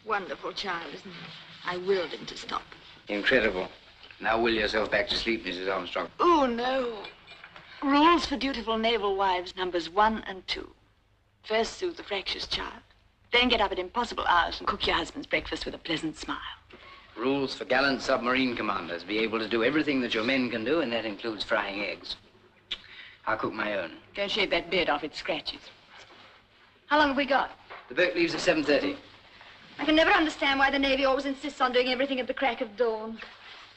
Wonderful child, isn't he? I willed him to stop. Incredible. Now will yourself back to sleep, Mrs. Armstrong. Oh, no. Rules for dutiful naval wives, numbers 1 and 2. First soothe the fractious child. Then get up at impossible hours and cook your husband's breakfast with a pleasant smile. Rules for gallant submarine commanders. Be able to do everything that your men can do, and that includes frying eggs. I'll cook my own. Go shave that beard off, it scratches. How long have we got? The boat leaves at 7:30. I can never understand why the Navy always insists on doing everything at the crack of dawn.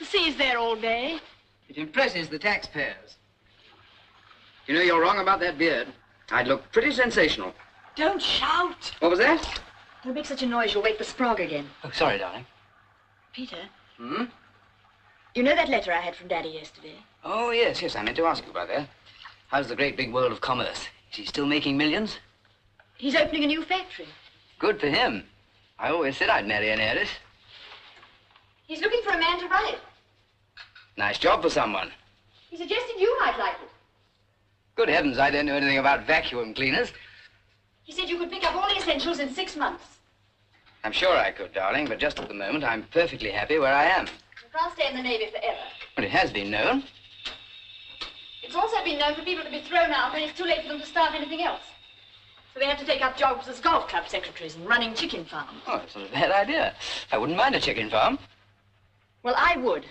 The sea's there all day. It impresses the taxpayers. You know, you're wrong about that beard. I'd look pretty sensational. Don't shout. What was that? Don't make such a noise, you'll wake the Sprague again. Oh, sorry, darling. Peter? Hmm? You know that letter I had from Daddy yesterday? Oh, yes, I meant to ask you about that. How's the great big world of commerce? Is he still making millions? He's opening a new factory. Good for him. I always said I'd marry an heiress. He's looking for a man to run it. Nice job for someone. He suggested you might like it. Good heavens, I don't know anything about vacuum cleaners. He said you could pick up all the essentials in 6 months. I'm sure I could, darling, but just at the moment, I'm perfectly happy where I am. You can't stay in the Navy forever. Well, it has been known. It's also been known for people to be thrown out when it's too late for them to start anything else. So they have to take up jobs as golf club secretaries and running chicken farms. Oh, it's not a bad idea. I wouldn't mind a chicken farm. Well, I would.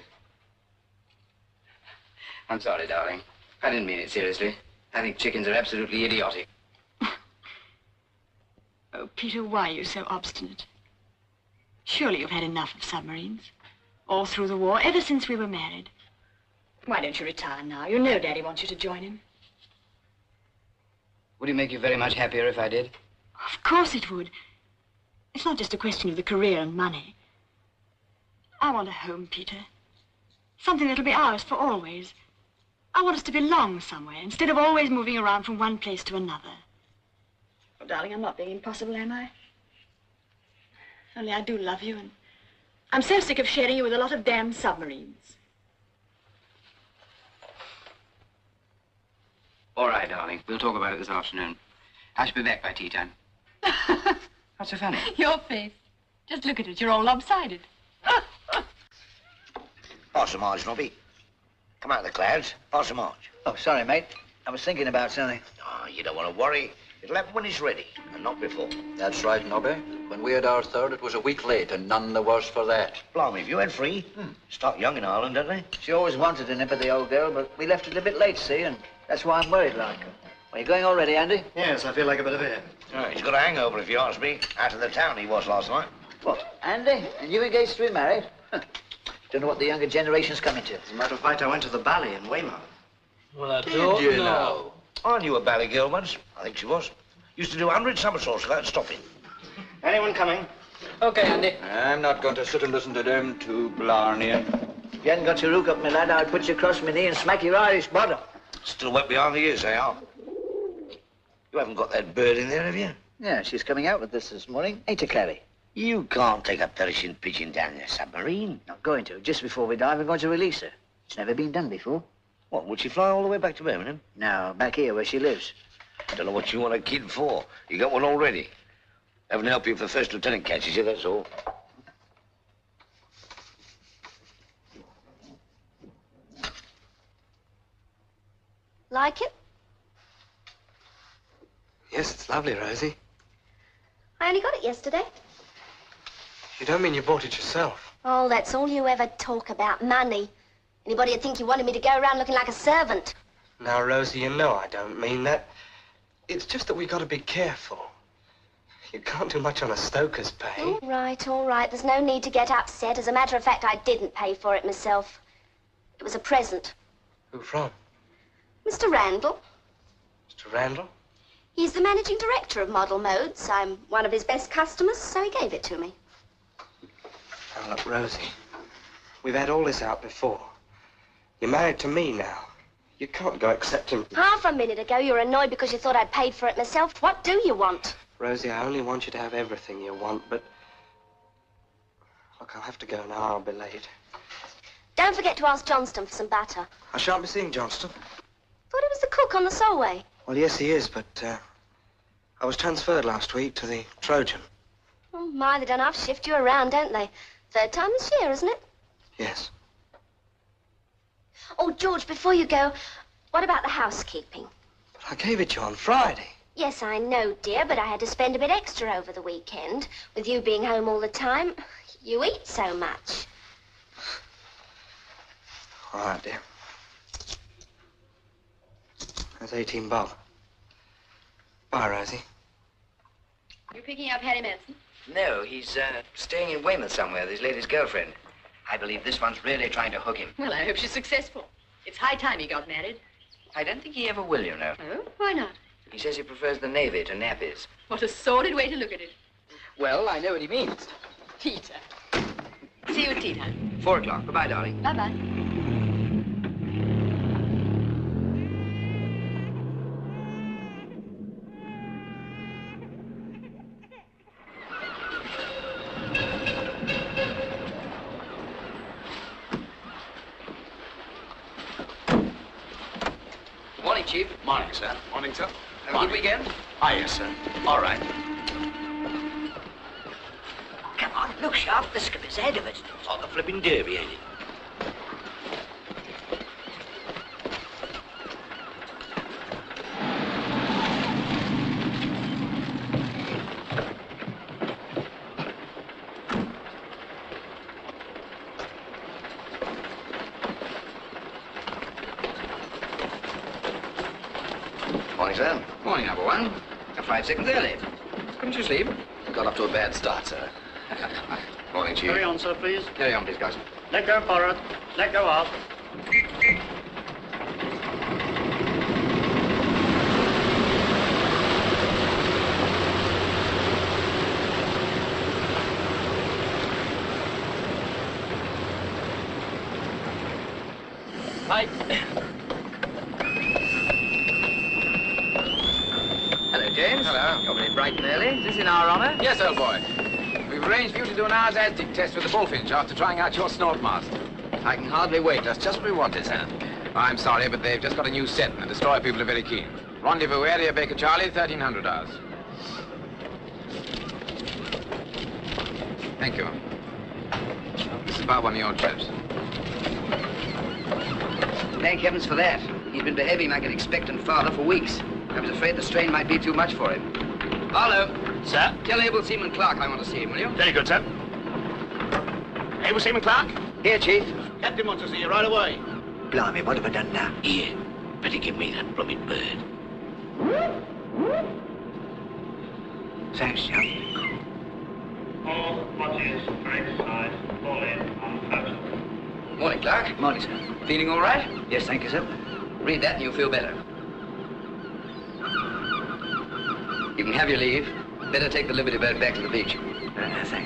I'm sorry, darling. I didn't mean it seriously. I think chickens are absolutely idiotic. Oh, Peter, why are you so obstinate? Surely you've had enough of submarines. All through the war, ever since we were married. Why don't you retire now? You know Daddy wants you to join him. Would it make you very much happier if I did? Of course it would. It's not just a question of the career and money. I want a home, Peter. Something that'll be ours for always. I want us to belong somewhere, instead of always moving around from one place to another. Well, darling, I'm not being impossible, am I? Only I do love you, and I'm so sick of sharing you with a lot of damn submarines. All right, darling. We'll talk about it this afternoon. I shall be back by tea time. What's so funny? Your face. Just look at it. You're all lopsided. Pass the march, Nobby. Come out of the clouds. Pass the march. Oh, sorry, mate. I was thinking about something. Oh, you don't want to worry. It'll happen when it's ready, and not before. That's right, Nobby. When we had our third, it was a week late, and none the worse for that. Blimey, if you had free. Start young in Ireland, don't they? She always wanted a nip of the old girl, but we left it a bit late, see, and that's why I'm worried like her. Are you going already, Andy? Yes, I feel like a bit of air. Oh, he's got a hangover, if you ask me. Out of the town he was last night. What, Andy? And you engaged to be married? Don't know what the younger generation's coming to. As a matter of fact, I went to the ballet in Weymouth. Well, I don't know. I knew a ballet girl once. I think she was. Used to do 100 somersaults without stopping. Anyone coming? Okay, Andy. I'm not going to sit and listen to them two blarney. If you hadn't got your hook up, my lad, I'd put you across my knee and smack your Irish bottom. Still wet behind the ears, they are. You haven't got that bird in there, have you? Yeah, she's coming out with this morning. Ain't you, Clary? You can't take a perishing pigeon down in a submarine. Not going to. Just before we dive, we're going to release her. It's never been done before. What, would she fly all the way back to Birmingham? No, back here where she lives. I don't know what you want a kid for. You got one already. Heaven help you if the first lieutenant catches you, that's all. Like it? Yes, it's lovely, Rosie. I only got it yesterday. You don't mean you bought it yourself? Oh, that's all you ever talk about, money. Anybody would think you wanted me to go around looking like a servant. Now, Rosie, you know I don't mean that. It's just that we got to be careful. You can't do much on a stoker's pay. All right, all right. There's no need to get upset. As a matter of fact, I didn't pay for it myself. It was a present. Who from? Mr. Randall. Mr. Randall? He's the managing director of Model Modes. I'm one of his best customers, so he gave it to me. Now, look, Rosie, we've had all this out before. You're married to me now. You can't go accepting... Half a minute ago, you were annoyed because you thought I'd paid for it myself. What do you want? Rosie, I only want you to have everything you want, but... Look, I'll have to go now. I'll be late. Don't forget to ask Johnston for some butter. I shan't be seeing Johnston. Thought he was the cook on the Solway. Well, yes, he is, but I was transferred last week to the Trojan. Oh, my, they don't half shift you around, don't they? Third time this year, isn't it? Yes. Oh, George, before you go, what about the housekeeping? But I gave it you on Friday. Yes, I know, dear, but I had to spend a bit extra over the weekend. With you being home all the time, you eat so much. All right, dear. That's 18 bob. Bye, Rosie. You picking up Harry Manson? No, he's staying in Weymouth somewhere with his latest girlfriend. I believe this one's really trying to hook him. Well, I hope she's successful. It's high time he got married. I don't think he ever will, you know. Oh, why not? He says he prefers the Navy to nappies. What a sordid way to look at it. Well, I know what he means. Peter. See you at tea time. 4 o'clock. Goodbye, darling. Bye-bye. Morning, Chief. Morning, sir. Morning, sir. Have a good weekend? Ah, yes, sir. All right. Come on, look sharp. The skipper's ahead of us. It's like the flipping derby, ain't it? Morning, sir. Morning, number one. 5 seconds early. Couldn't you sleep? Got off to a bad start, sir. Morning, Chief. Carry on, sir, please. Carry on, please, guys. Let go forward. Let go off. Hi. Hello, James. Hello. You're very bright and early. Is this in our honor? Yes, old boy. We've arranged for you to do an hour's ASDIC test with the Bullfinch after trying out your snort mask. I can hardly wait. That's just what we wanted, sir. I'm sorry, but they've just got a new set and the destroyer people are very keen. Rendezvous area, Baker Charlie, 1300 hours. Thank you. This is about one of your trips. Thank heavens for that. He's been behaving like an expectant father for weeks. I was afraid the strain might be too much for him. Harlow. Sir? Tell Able Seaman Clark I want to see him, will you? Very good, sir. Able Seaman Clark? Here, Chief. Captain wants to see you right away. Blimey, what have I done now? Here, better give me that blooming bird. Thanks, John. All watches outside, fall in on post. Morning, Clark. Morning, sir. Feeling all right? Yes, thank you, sir. Read that and you'll feel better. You can have your leave. Better take the Liberty boat back to the beach. Thanks, sir.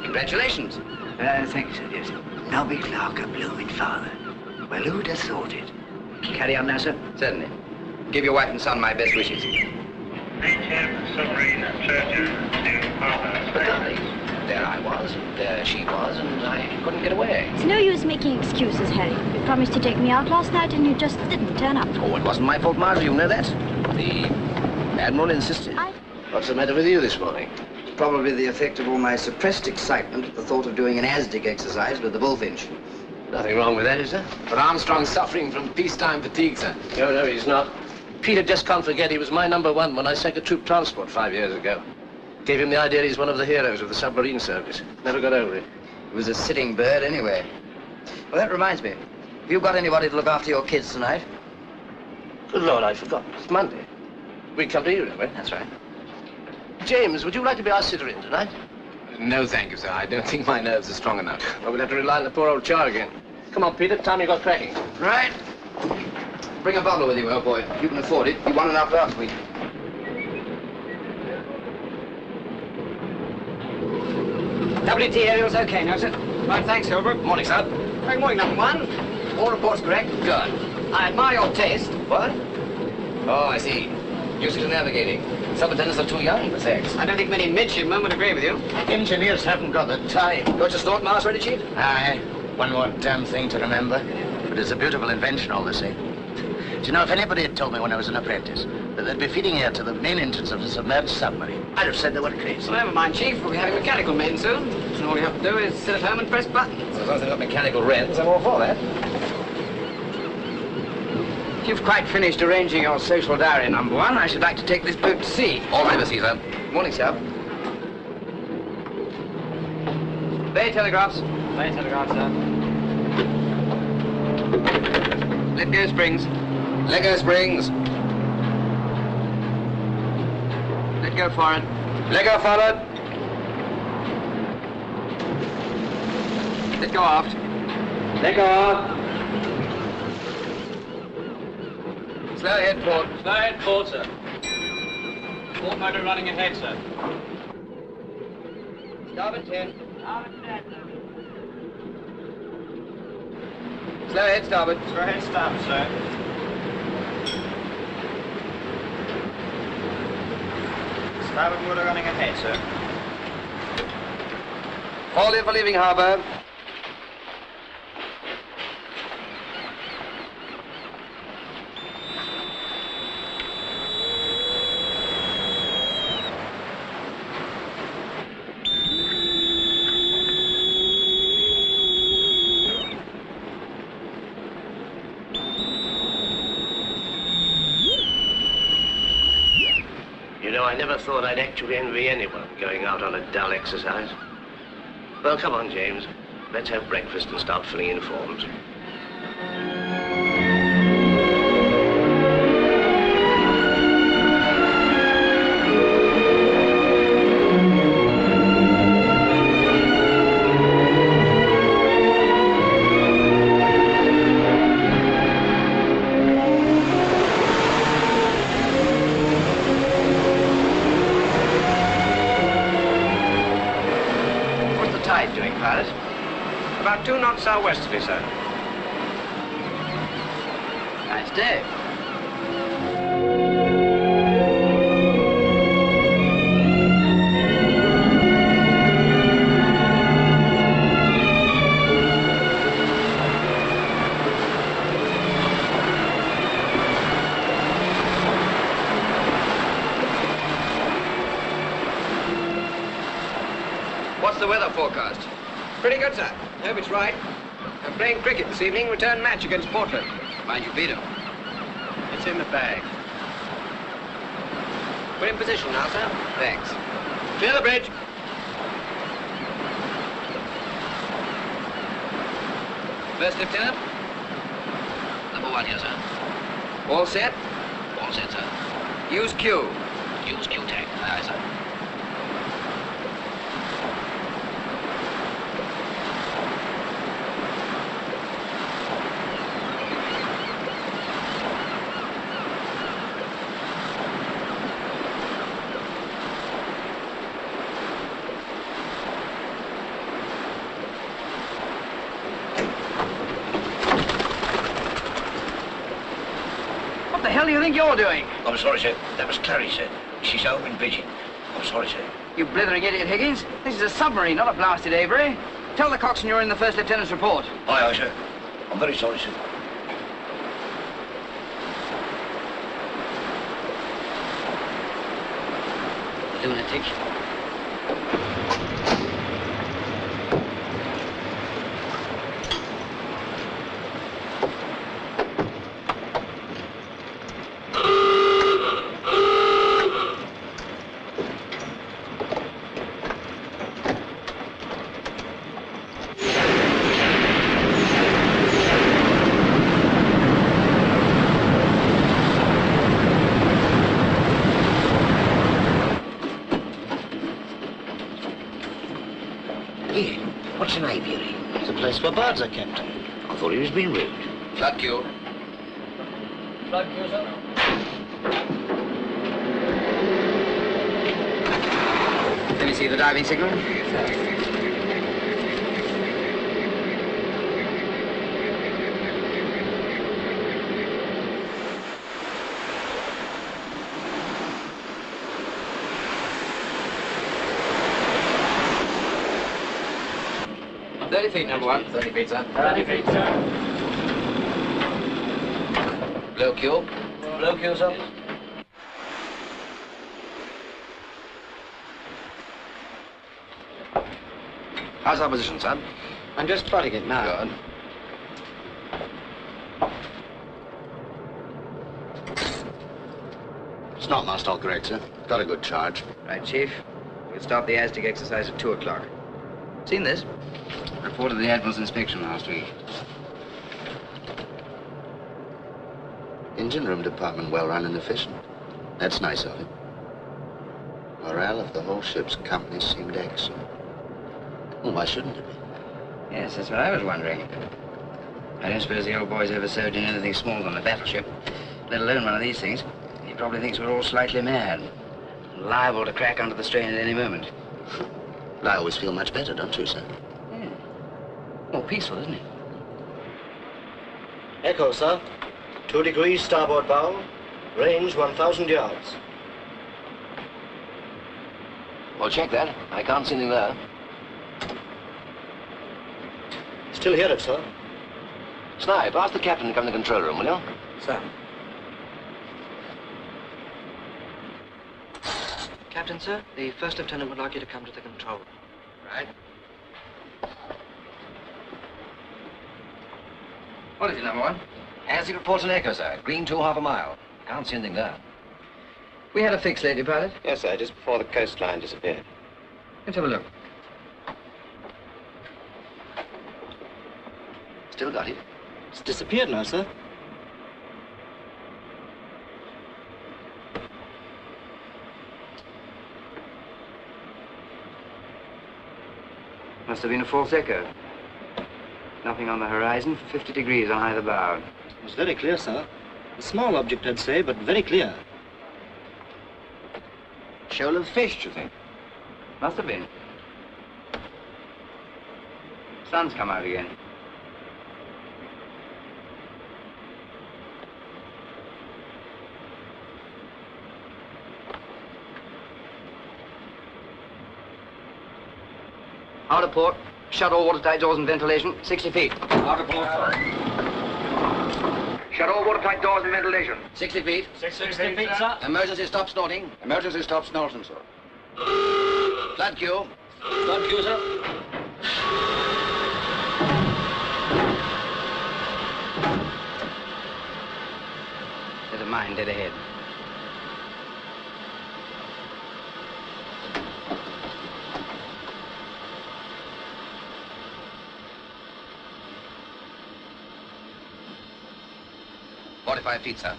Congratulations. Thank you, sir, yes. Nobby Clark, a blooming father. Well, who'd have thought it? Carry on now, sir. Certainly. Give your wife and son my best wishes. HM submarine searcher to Harbour. But darling, there I was, and there she was, and I couldn't get away. It's no use making excuses, Harry. You promised to take me out last night and you just didn't turn up. Oh, it wasn't my fault, Marjorie, you know that. The Admiral insisted. What's the matter with you this morning? Probably the effect of all my suppressed excitement at the thought of doing an ASDIC exercise with the Bullfinch. Nothing wrong with that, is there? But Armstrong's suffering from peacetime fatigue, sir. No, he's not. Peter just can't forget he was my #1 when I sank a troop transport 5 years ago. Gave him the idea he's one of the heroes of the submarine service. Never got over it. It was a sitting bird anyway. Well, that reminds me. Have you got anybody to look after your kids tonight? Good Lord, I forgot. It's Monday. We come to you, don't we? That's right. James, would you like to be our sitter-in tonight? No, thank you, sir. I don't think my nerves are strong enough. Well, we'll have to rely on the poor old char again. Come on, Peter, time you got cracking. Right. Bring a bottle with you, old boy. You can afford it. You won enough last week. WT aerial's okay now, sir. Right, thanks, Silver. Morning, sir. Good morning, number one. All reports correct. Good. I admire your taste. What? Oh, I see. Used to navigating. Sub-lieutenants are too young for sex. I don't think many midshipmen would agree with you. Engineers haven't got the time. Got your snort mask ready, Chief? Aye. One more damn thing to remember. But it's a beautiful invention all the same. Do you know, if anybody had told me when I was an apprentice that they'd be feeding air to the main entrance of a submerged submarine, I'd have said they were crazy. Well, never mind, Chief. We'll be having mechanical men soon. So all you have to do is sit at home and press buttons. Well, as long as they've got mechanical wrens, I'm all for that. If you've quite finished arranging your social diary, number one, I should like to take this boat to sea. All ready for sea, sir. Morning, sir. Bay telegraphs. Bay telegraphs, sir. Let go springs. Let go springs. Let go forward. Let go forward. Let go aft. Let go aft. Slow ahead, port. Slow ahead, port, sir. Port motor running ahead, sir. Starboard 10. Starboard 10, sir. Slow ahead, starboard. Slow ahead, starboard, sir. Starboard motor running ahead, sir. All in for leaving harbour. I never thought I'd actually envy anyone going out on a dull exercise. Well, come on, James. Let's have breakfast and start filling in forms. About 2 knots southwesterly, sir. Nice day. What's the weather forecast? Pretty good, sir. Hope it's right. I'm playing cricket this evening, return match against Portland. Mind you beat 'em. It's in the bag. We're in position now, sir. Thanks. Clear the bridge. First lieutenant? Number one here, sir. All set? All set, sir. Use Q. Use Q-tag. Aye, sir. What the hell do you think you're doing? I'm sorry, sir. That was Clary, sir. She's home in pigeon. I'm sorry, sir. You blithering idiot, Higgins. This is a submarine, not a blasted Avery. Tell the coxswain you're in the first lieutenant's report. Aye, aye, sir. I'm very sorry, sir. Lunatic. where birds are kept. I thought he was being rude. Flood cue. Flood cue, sir. Let me see the diving signal. Feet, number one. 30 feet, sir. 30 feet, sir. Blow cue. Blow cue, sir. How's our position, sir? I'm just plotting it now. Good. Snot mast all correct, sir. Got a good charge. Right, Chief. We'll start the Aztec exercise at 2 o'clock. Seen this? Reported the Admiral's inspection last week. Engine room department well run and efficient. That's nice of him. Morale of the whole ship's company seemed excellent. Well, why shouldn't it be? Yes, that's what I was wondering. I don't suppose the old boy's ever served in anything smaller than a battleship, let alone one of these things. He probably thinks we're all slightly mad, liable to crack under the strain at any moment. Well, I always feel much better, don't you, sir? Yeah. More peaceful, isn't it? Echo, sir. 2 degrees starboard bow. Range 1,000 yards. Well, check that. I can't see anything there. Still hear it, sir. Snipe, ask the captain to come to the control room, will you? Sir. Captain, sir, the first lieutenant would like you to come to the control room. Right. What is it, number one? As he reports an echo, sir. Green 2, half a mile. Can't see anything there. We had a fix, lady pilot. Yes, sir, just before the coastline disappeared. Let's have a look. Still got it. It's disappeared now, sir. Must have been a false echo. Nothing on the horizon for 50 degrees on either bow. It was very clear, sir. A small object, I'd say, but very clear. Shoal of fish, do you think? Must have been. Sun's come out again. Out of port. Shut all watertight doors and ventilation. 60 feet. Out of port, sir. Shut all watertight doors and ventilation. 60 feet. 60 feet, sir. Emergency stop snorting. Emergency stop snorting, sir. Flood cue. Flood cue, sir. There's a mine dead ahead. "45 feet, sir.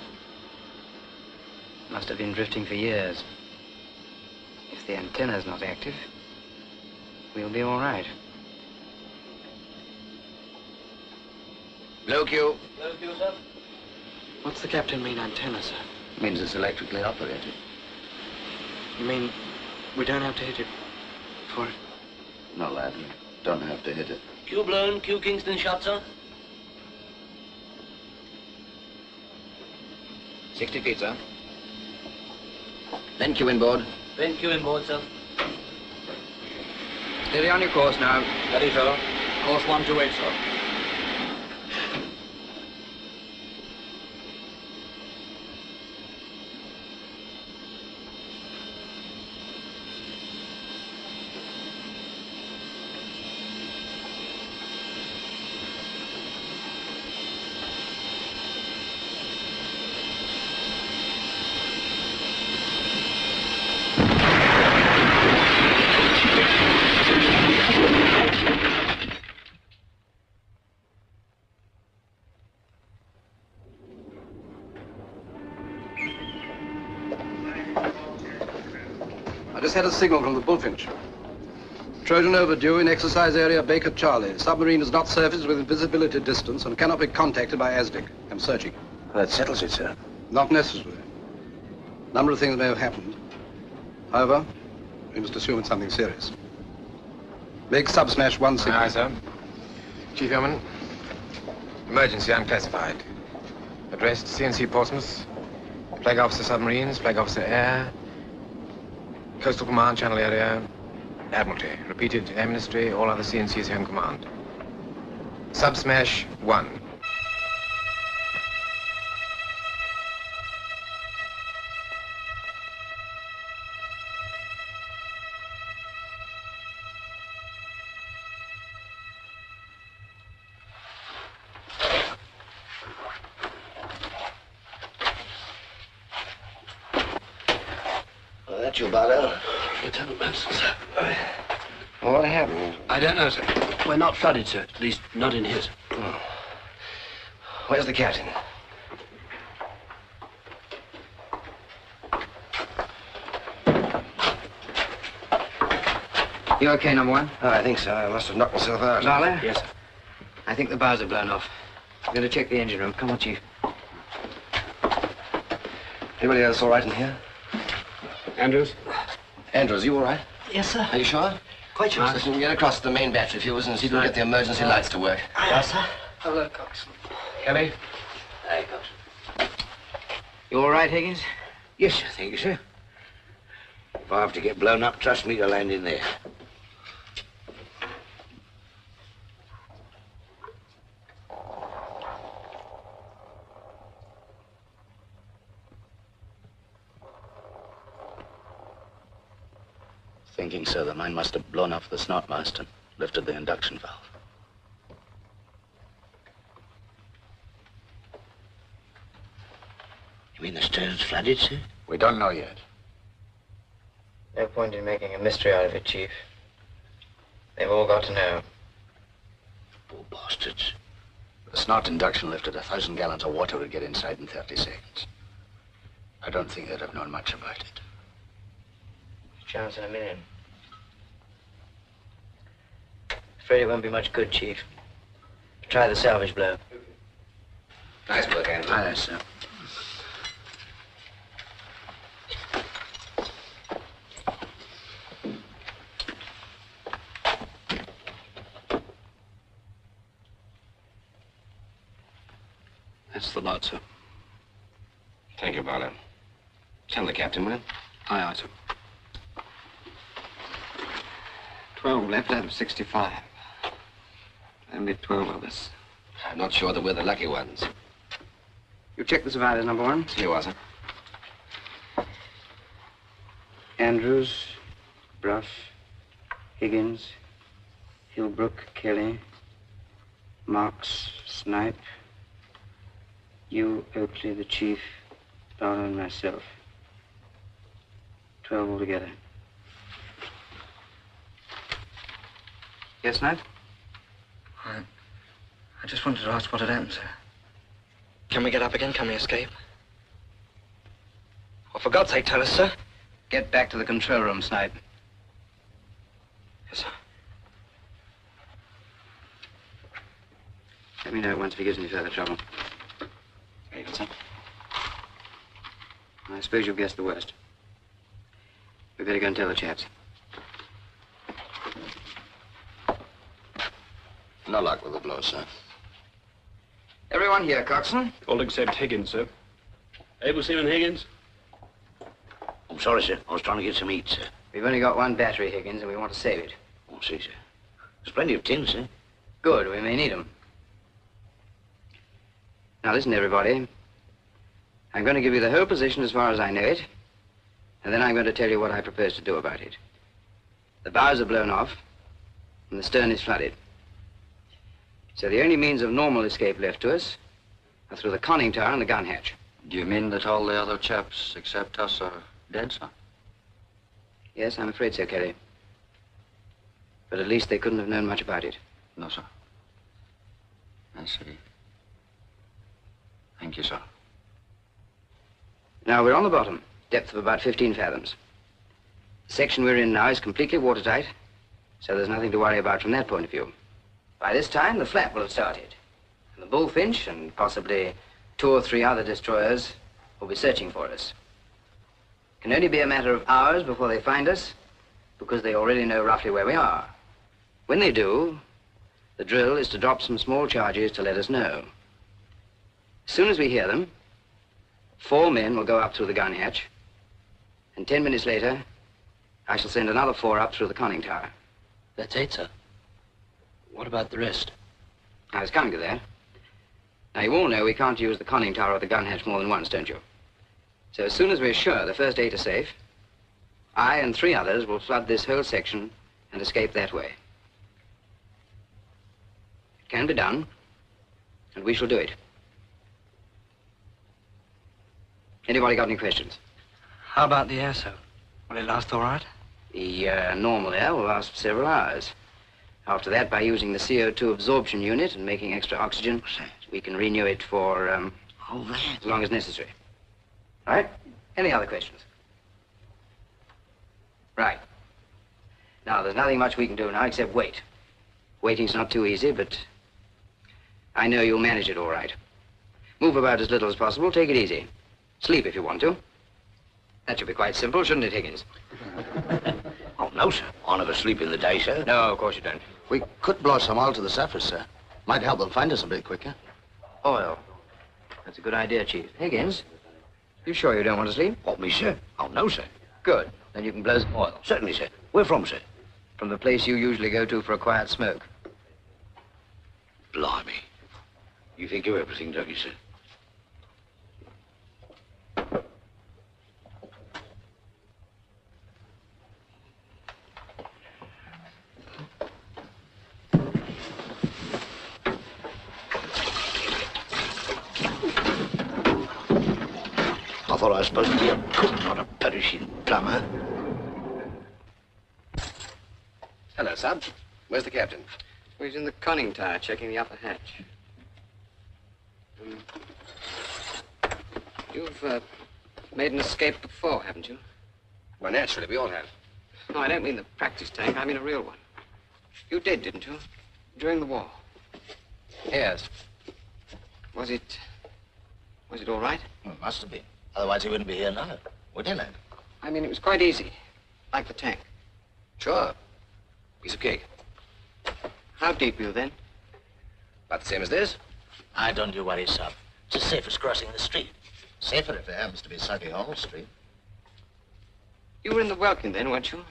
Must have been drifting for years. If the antenna's not active, we'll be all right. Blow cue. Blow cue, sir. What's the captain mean, antenna, sir? Means it's electrically operated. You mean we don't have to hit it for it? No, lad, we don't have to hit it. Cue blown, cue Kingston shot, sir. 60 feet, sir. Then cue inboard. Then cue inboard, sir. Steady on your course now. Ready, sir. Course 128, sir. I just had a signal from the Bullfinch. Trojan overdue in exercise area Baker Charlie. Submarine is not surfaced within visibility distance and cannot be contacted by ASDIC. I'm searching. That settles it, sir. Not necessary. A number of things may have happened. However, we must assume it's something serious. Make sub-smash 1 signal. Aye, sir. Chief Yeoman, emergency unclassified. Addressed CNC Portsmouth, Flag Officer Submarines, Flag Officer Air, Coastal Command, Channel Area, Admiralty. Repeated Air Ministry, all other CNCs Home Command. Sub-smash 1. That's you, Barlow. Lieutenant Benson, sir. What happened? I don't know, sir. We're not flooded, sir. At least, not in his. Oh. Where's the captain? You okay, number 1? Oh, I think so. I must have knocked myself out. Barlow? Yes, sir. I think the bows are blown off. I'm going to check the engine room. Come on, Chief. Anybody else all right in here? Andrews? Andrews, you all right? Yes, sir. Are you sure? Quite sure, sir. Listen, get across to the main battery fuses and see if you can get the emergency lights to work. Yes, sir. Hello, Coxswain. Kelly? Hey, Coxswain. You all right, Higgins? Yes, sir. Thank you, sir. If I have to get blown up, trust me to land in there. Thinking, sir, the mine must have blown off the snot mast and lifted the induction valve. You mean the stern's flooded, sir? We don't know yet. No point in making a mystery out of it, Chief. They've all got to know. Poor bastards. The snot induction lifted 1,000 gallons of water would get inside in 30 seconds. I don't think they'd have known much about it. Chance in a million. Afraid it won't be much good, Chief. Try the salvage blow. Nice work, Andrew. Aye, sir. That's the lot, sir. Thank you, Barlow. Tell the captain, will you? Aye, aye, sir. 12 left out of 65. Only 12 of us. I'm not sure that we're the lucky ones. You check the survivors, number 1? Here you are, sir. Andrews, Bruff, Higgins, Hillbrook, Kelly, Marks, Snipe, you, Oakley, the chief, Barlow, and myself. 12 altogether. Yes, Snipe? I just wanted to ask what had happened, sir. Can we get up again? Can we escape? Well, for God's sake, tell us, sir. Get back to the control room, Snipe. Yes, sir. Let me know once if he gives any further trouble. Very good, sir. I suppose you've guessed the worst. We better go and tell the chaps. No luck with the blow, sir. Everyone here, Coxswain? All except Higgins, sir. Able Seaman Higgins? I'm sorry, sir. I was trying to get some eat, sir. We've only got 1 battery, Higgins, and we want to save it. Oh, see, sir. There's plenty of tin, sir. Good, we may need them. Now listen, everybody. I'm going to give you the whole position as far as I know it, and then I'm going to tell you what I propose to do about it. The bows are blown off, and the stern is flooded. So the only means of normal escape left to us are through the conning tower and the gun hatch. Do you mean that all the other chaps except us are dead, sir? Yes, I'm afraid so, Kelly. But at least they couldn't have known much about it. No, sir. I see. Thank you, sir. Now, we're on the bottom, depth of about 15 fathoms. The section we're in now is completely watertight, So there's nothing to worry about from that point of view. By this time, the flap will have started. And the Bullfinch and possibly 2 or 3 other destroyers will be searching for us. It can only be a matter of hours before they find us, because they already know roughly where we are. When they do, the drill is to drop some small charges to let us know. As soon as we hear them, 4 men will go up through the gun hatch, and 10 minutes later, I shall send another 4 up through the conning tower. That's 8, sir. What about the rest? I was coming to that. Now, you all know we can't use the conning tower or the gun hatch more than once, don't you? So as soon as we're sure the first 8 are safe, I and 3 others will flood this whole section and escape that way. It can be done, and we shall do it. Anybody got any questions? How about the air suit? Will it last all right? The normal air will last for several hours. After that, by using the CO2 absorption unit and making extra oxygen, we can renew it for as long as necessary. All right? Any other questions? Right. Now, there's nothing much we can do now except wait. Waiting's not too easy, but I know you'll manage it all right. Move about as little as possible. Take it easy. Sleep if you want to. That should be quite simple, shouldn't it, Higgins? Oh, no, sir. I never sleep in the day, sir. No, of course you don't. We could blow some oil to the surface, sir. Might help them find us a bit quicker. Oil. That's a good idea, Chief. Higgins, you sure you don't want to sleep? What, me, sir? Oh, no, sir. Good. Then you can blow some oil. Certainly, sir. Where from, sir? From the place you usually go to for a quiet smoke. Blimey. You think of everything, don't you, sir? I thought I was supposed to be a cook, not a perishing plumber. Hello, Sub. Where's the captain? Well, he's in the conning tower, checking the upper hatch. You've made an escape before, haven't you? Well, naturally, we all have. No, I don't mean the practice tank. I mean a real one. You did, didn't you? During the war. Yes. Was it all right? Well, it must have been. Otherwise, he wouldn't be here now, would he, lad? I mean, it was quite easy. Like the tank. Sure. Piece of cake. How deep were you then? About the same as this? I don't you worry, Sub. It's as safe as crossing the street. Safer if there happens to be Suggy Hall Street. You were in the Welkin then, weren't you?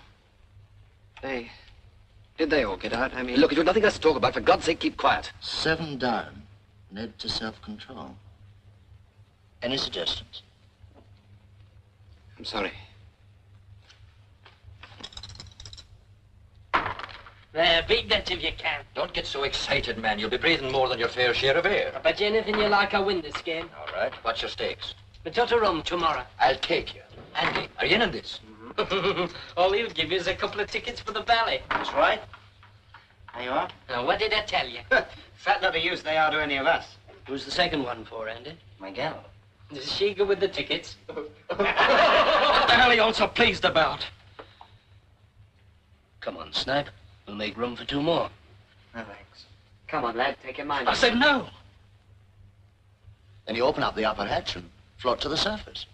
Did they all get out? I mean... Look, if you've nothing else to talk about, for God's sake, keep quiet. 7 down. Led to self-control. Any suggestions? I'm sorry. There, beat that if you can. Don't get so excited, man. You'll be breathing more than your fair share of air. I bet you anything you like, I'll win this game. All right. What's your stakes? But to the rum tomorrow. I'll take you. Andy, are you in on this? All he'll give you is a couple of tickets for the ballet. That's right. There you are. Now, what did I tell you? Fat lot of use they are to any of us. Who's the second one for, Andy? My gal. Does she go with the tickets? What the hell are you all so pleased about? Come on, Snipe. We'll make room for 2 more. No, thanks. Come on, lad. Take your mind. I said no. Then you open up the upper hatch and float to the surface.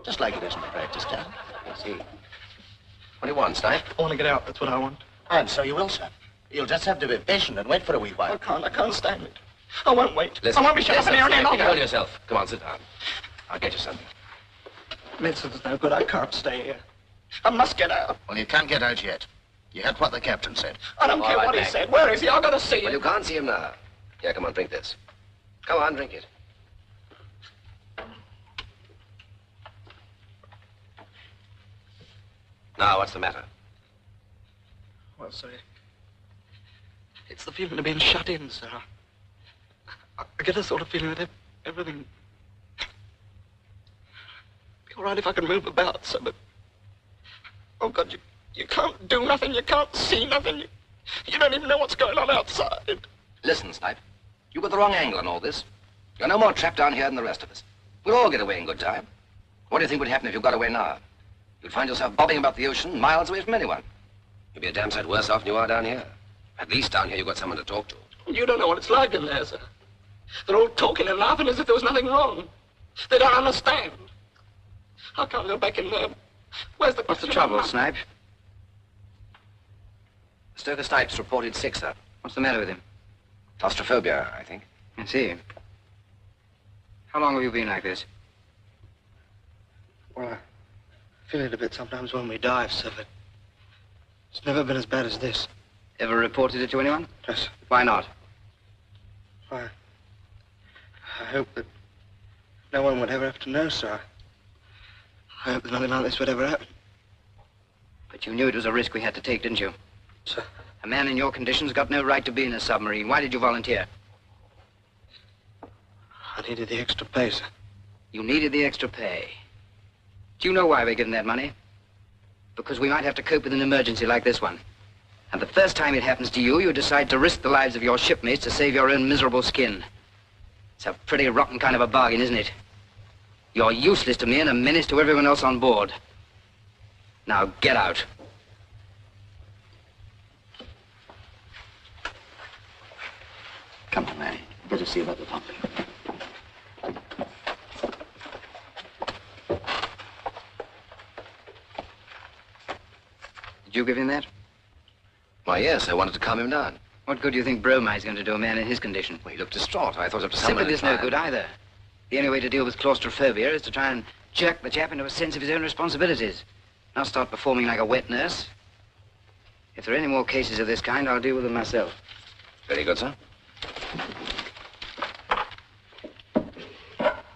Just like it is in the practice town. I see. What do you want, Snipe? I want to get out, that's what I want. And so you will, sir. You'll just have to be patient and wait for a wee while. I can't stand it. I won't wait. Listen, I won't be shut up in here any Snipe, longer. hold yourself. Come on, sit down. I'll get you something. Medicine's no good. I can't stay here. I must get out. Well, you can't get out yet. You heard what the captain said. I don't care right, what he Mac. said. Where is he? I've got to see him. Well, you can't see him now. Here, come on, drink this. Come on, drink it. Now, what's the matter? Well, sir, it's the feeling of being shut in, sir. I get a sort of feeling that everything... Be all right if I can move about, sir, but... Oh, God, you can't do nothing. You can't see nothing. You don't even know what's going on outside. Listen, Snipe. You got the wrong angle on all this. You're no more trapped down here than the rest of us. We'll all get away in good time. What do you think would happen if you got away now? You'd find yourself bobbing about the ocean miles away from anyone. You'll be a damn sight worse off than you are down here. At least down here you've got someone to talk to. You don't know what it's like in there, sir. They're all talking and laughing as if there was nothing wrong. They don't understand. I can't go back in there. Where's the... What's the trouble, Snipe? Stoker Snipes reported sick, sir. What's the matter with him? Claustrophobia, I think. I see. How long have you been like this? Well, I feel it a bit sometimes when we dive, sir, but it's never been as bad as this. Ever reported it to anyone? Yes. Why not? Why, I hope that no one would ever have to know, sir. I hope that nothing like this would ever happen. But you knew it was a risk we had to take, didn't you? Sir. A man in your conditions got no right to be in a submarine. Why did you volunteer? I needed the extra pay, sir. You needed the extra pay. Do you know why we're given that money? Because we might have to cope with an emergency like this one. And the first time it happens to you, you decide to risk the lives of your shipmates to save your own miserable skin. It's a pretty rotten kind of a bargain, isn't it? You're useless to me and a menace to everyone else on board. Now, get out. Come on, Larry. Better see about the pumping. Did you give him that? Why, yes, I wanted to calm him down. What good do you think bromide's going to do a man in his condition? Well, he looked distraught. I thought up to someone. Sympathy's no good either. The only way to deal with claustrophobia is to try and jerk the chap into a sense of his own responsibilities. Not start performing like a wet nurse. If there are any more cases of this kind, I'll deal with them myself. Very good, sir.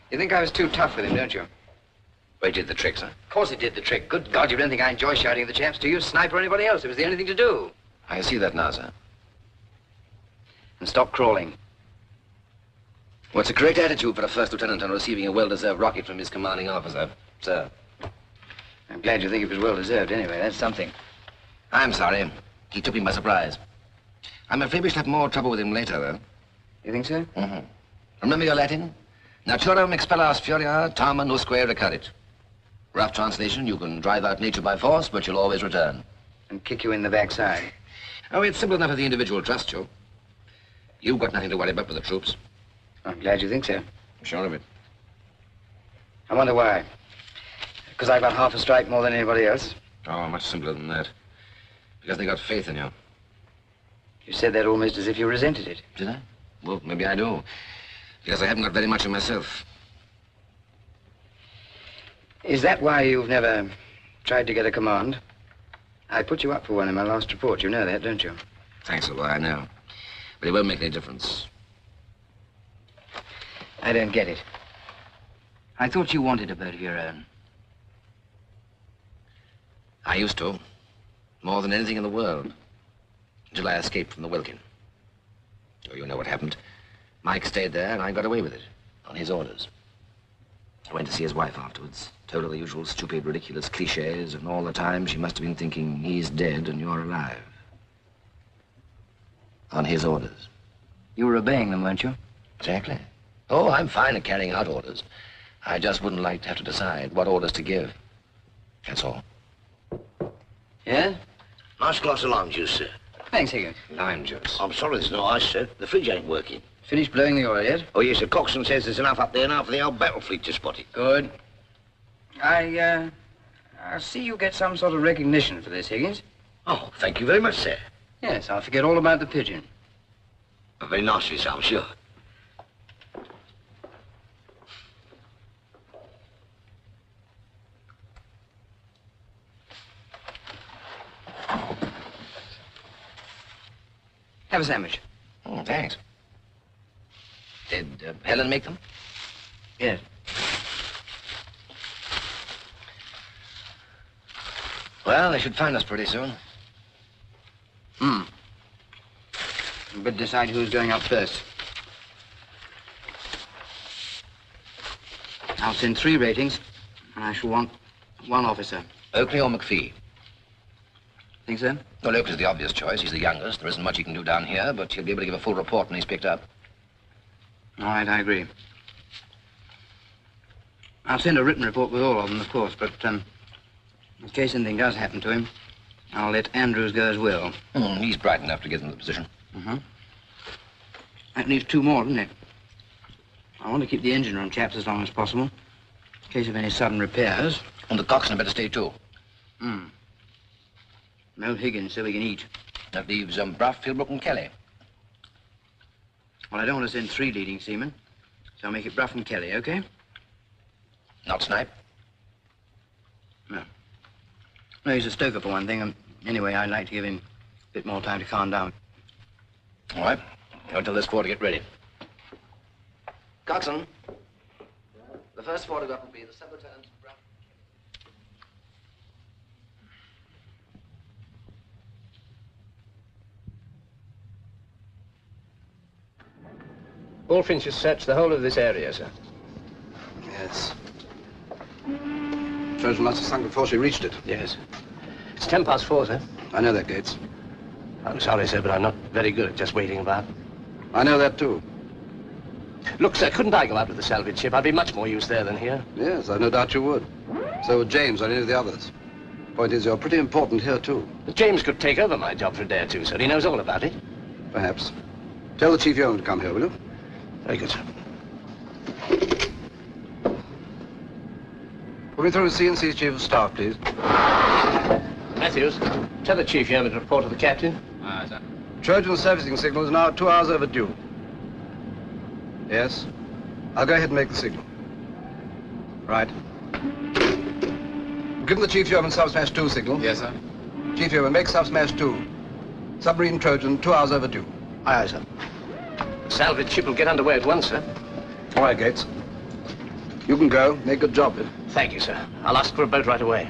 You think I was too tough with him, don't you? Well, he did the trick, sir. Of course he did the trick. Good God, you don't think I enjoy shouting at the chaps, do you? Snipe or anybody else. It was the only thing to do. I see that now, sir. And stop crawling. Well, it's a correct attitude for a first lieutenant on receiving a well-deserved rocket from his commanding officer, sir. I'm glad you think it was well-deserved anyway. That's something. I'm sorry. He took me by surprise. I'm afraid we shall have more trouble with him later, though. You think so? Mm-hmm. Remember your Latin? Naturam expellas furia, tamen usque recurrit. Rough translation, you can drive out nature by force, but you'll always return. And kick you in the backside. Oh, it's simple enough if the individual trusts you. You've got nothing to worry about with the troops. I'm glad you think so. I'm sure of it. I wonder why. Because I got half a strike more than anybody else? Oh, much simpler than that. Because they got faith in you. You said that almost as if you resented it. Did I? Well, maybe I do. Because I haven't got very much of myself. Is that why you've never tried to get a command? I put you up for one in my last report. You know that, don't you? Thanks, old boy, I know. But it won't make any difference. I don't get it. I thought you wanted a boat of your own. I used to. More than anything in the world. Until I escaped from the Wilkin. Oh, you know what happened. Mike stayed there, and I got away with it. On his orders. I went to see his wife afterwards. Told her the usual stupid, ridiculous cliches, and all the time she must have been thinking, he's dead and you're alive. On his orders. You were obeying them, weren't you? Exactly. Oh, I'm fine at carrying out orders. I just wouldn't like to have to decide what orders to give. That's all. Yeah? Nice glass of lime juice, sir. Thanks, Higgins. Lime juice. I'm sorry there's no ice, sir. The fridge ain't working. Finished blowing the oil yet? Oh, yes, the coxswain says there's enough up there now for the whole battle fleet to spot it. Good. I see you get some sort of recognition for this, Higgins. Oh, thank you very much, sir. Yes, I'll forget all about the pigeon. Very nice of you, sir, I'm sure. Have a sandwich. Oh, thanks. Did Helen make them? Yes. Well, they should find us pretty soon. But decide who's going up first. I'll send 3 ratings, and I shall want 1 officer. Oakley or McPhee? Think so? Well, Oakley's the obvious choice. He's the youngest. There isn't much he can do down here, but he'll be able to give a full report when he's picked up. All right, I agree. I'll send a written report with all of them, of course, but in case anything does happen to him, I'll let Andrews go as well. He's bright enough to get in the position. That leaves 2 more, doesn't it? I want to keep the engine room chaps as long as possible, in case of any sudden repairs. And the coxswain better stay too. No Higgins, so we can eat. That leaves Brough, Philbrook, and Kelly. Well, I don't want to send 3 leading seamen, so I'll make it Brough and Kelly, okay? Not Snipe? No. No, he's a stoker for one thing, and anyway, I'd like to give him a bit more time to calm down. All right. Go tell this 4 to get ready. Coxswain, the first photograph will be the sub-lieutenant Brough. Bullfinch has searched the whole of this area, sir. Yes. Trojan must have sunk before she reached it. Yes. It's 4:10, sir. I know that, Gates. I'm sorry, sir, but I'm not very good at just waiting about. I know that, too. Look, sir, couldn't I go out with the salvage ship? I'd be much more use there than here. Yes, I've no doubt you would. So would James or any of the others. Point is, you're pretty important here, too. But James could take over my job for a day or two, sir. He knows all about it. Perhaps. Tell the chief yeoman to come here, will you? Very good, sir. Put me through to C&C's chief of staff, please. Matthews, tell the chief yeoman to report to the captain. Aye, sir. Trojan servicing signal is now 2 hours overdue. Yes? I'll go ahead and make the signal. Right. Give the chief yeoman subsmash 2 signal. Yes, sir. Chief yeoman, make subsmash 2. Submarine Trojan, 2 hours overdue. Aye, sir. The salvage ship will get underway at once, sir. All right, Gates. You can go. Make a good job of it. Thank you, sir. I'll ask for a boat right away.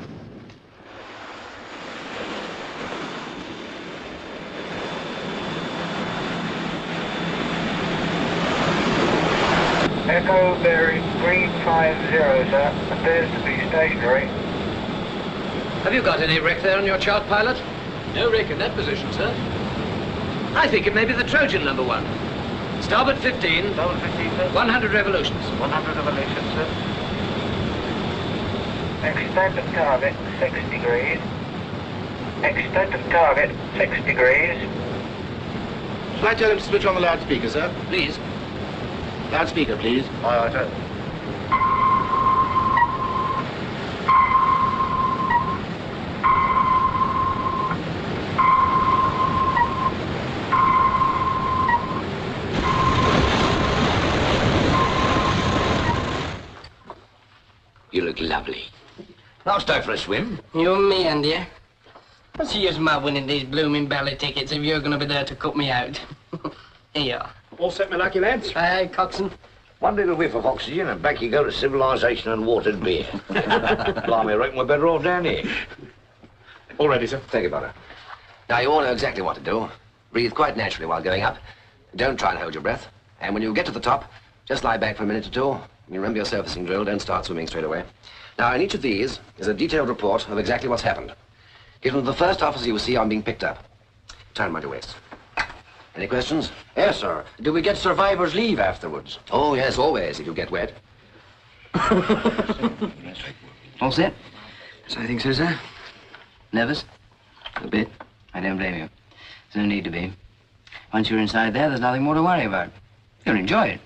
Echo bearing 350, sir. Appears to be stationary. Have you got any wreck there on your chart, pilot? No wreck in that position, sir. I think it may be the Trojan, number 1. Starboard 15. Starboard 15, sir. 100 revolutions. 100 revolutions, sir. Extent of target, 6 degrees. Extent of target, 6 degrees. Shall I tell him to switch on the loudspeaker, sir? Please. Loudspeaker, please. All right, sir. You look lovely. I'll start for a swim. You and me, Andy. What's the use of my winning these blooming belly tickets if you're going to be there to cut me out? Here you are. All set, my lucky lads? Aye, coxswain. One little whiff of oxygen and back you go to civilization and watered beer. Blimey, I reckon we're better off down here. All ready, sir. Thank you, Bonner. Now, you all know exactly what to do. Breathe quite naturally while going up. Don't try and hold your breath. And when you get to the top, just lie back for a minute or two. You remember your surfacing drill. Don't start swimming straight away. Now, in each of these is a detailed report of exactly what's happened. Given to the first officer you will see on being picked up. Turn by your waist. Any questions? Yes, sir. Do we get survivor's leave afterwards? Oh, yes, always, if you get wet. All set? Yes, I think so, sir. Nervous? A bit. I don't blame you. There's no need to be. Once you're inside there, there's nothing more to worry about. You'll enjoy it.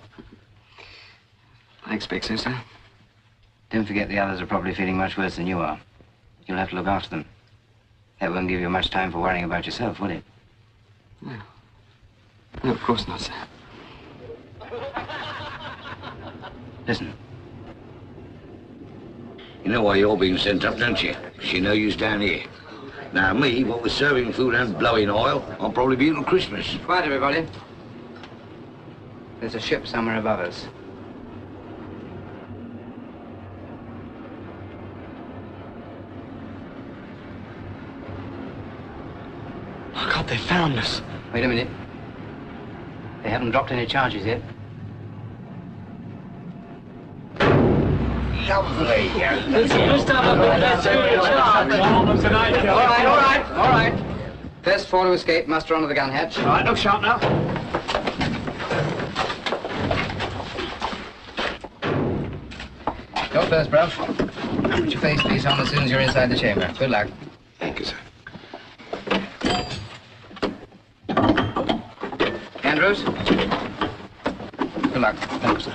I expect so, sir. Don't forget the others are probably feeling much worse than you are. You'll have to look after them. That won't give you much time for worrying about yourself, will it? No. No, of course not, sir. Listen. You know why you're being sent up, don't you? Because you know you's down here. Now, me, what with serving food and blowing oil, I'll probably be until Christmas. Quiet, everybody. There's a ship somewhere above us. Oh, God, they found us. Wait a minute. They haven't dropped any charges yet. Lovely. All right. First 4 to escape, muster onto the gun hatch. All right, look sharp now. Go first, Brough. Put your face piece on as soon as you're inside the chamber. Good luck. Thank you, sir. Andrews. Good luck. Thanks, sir.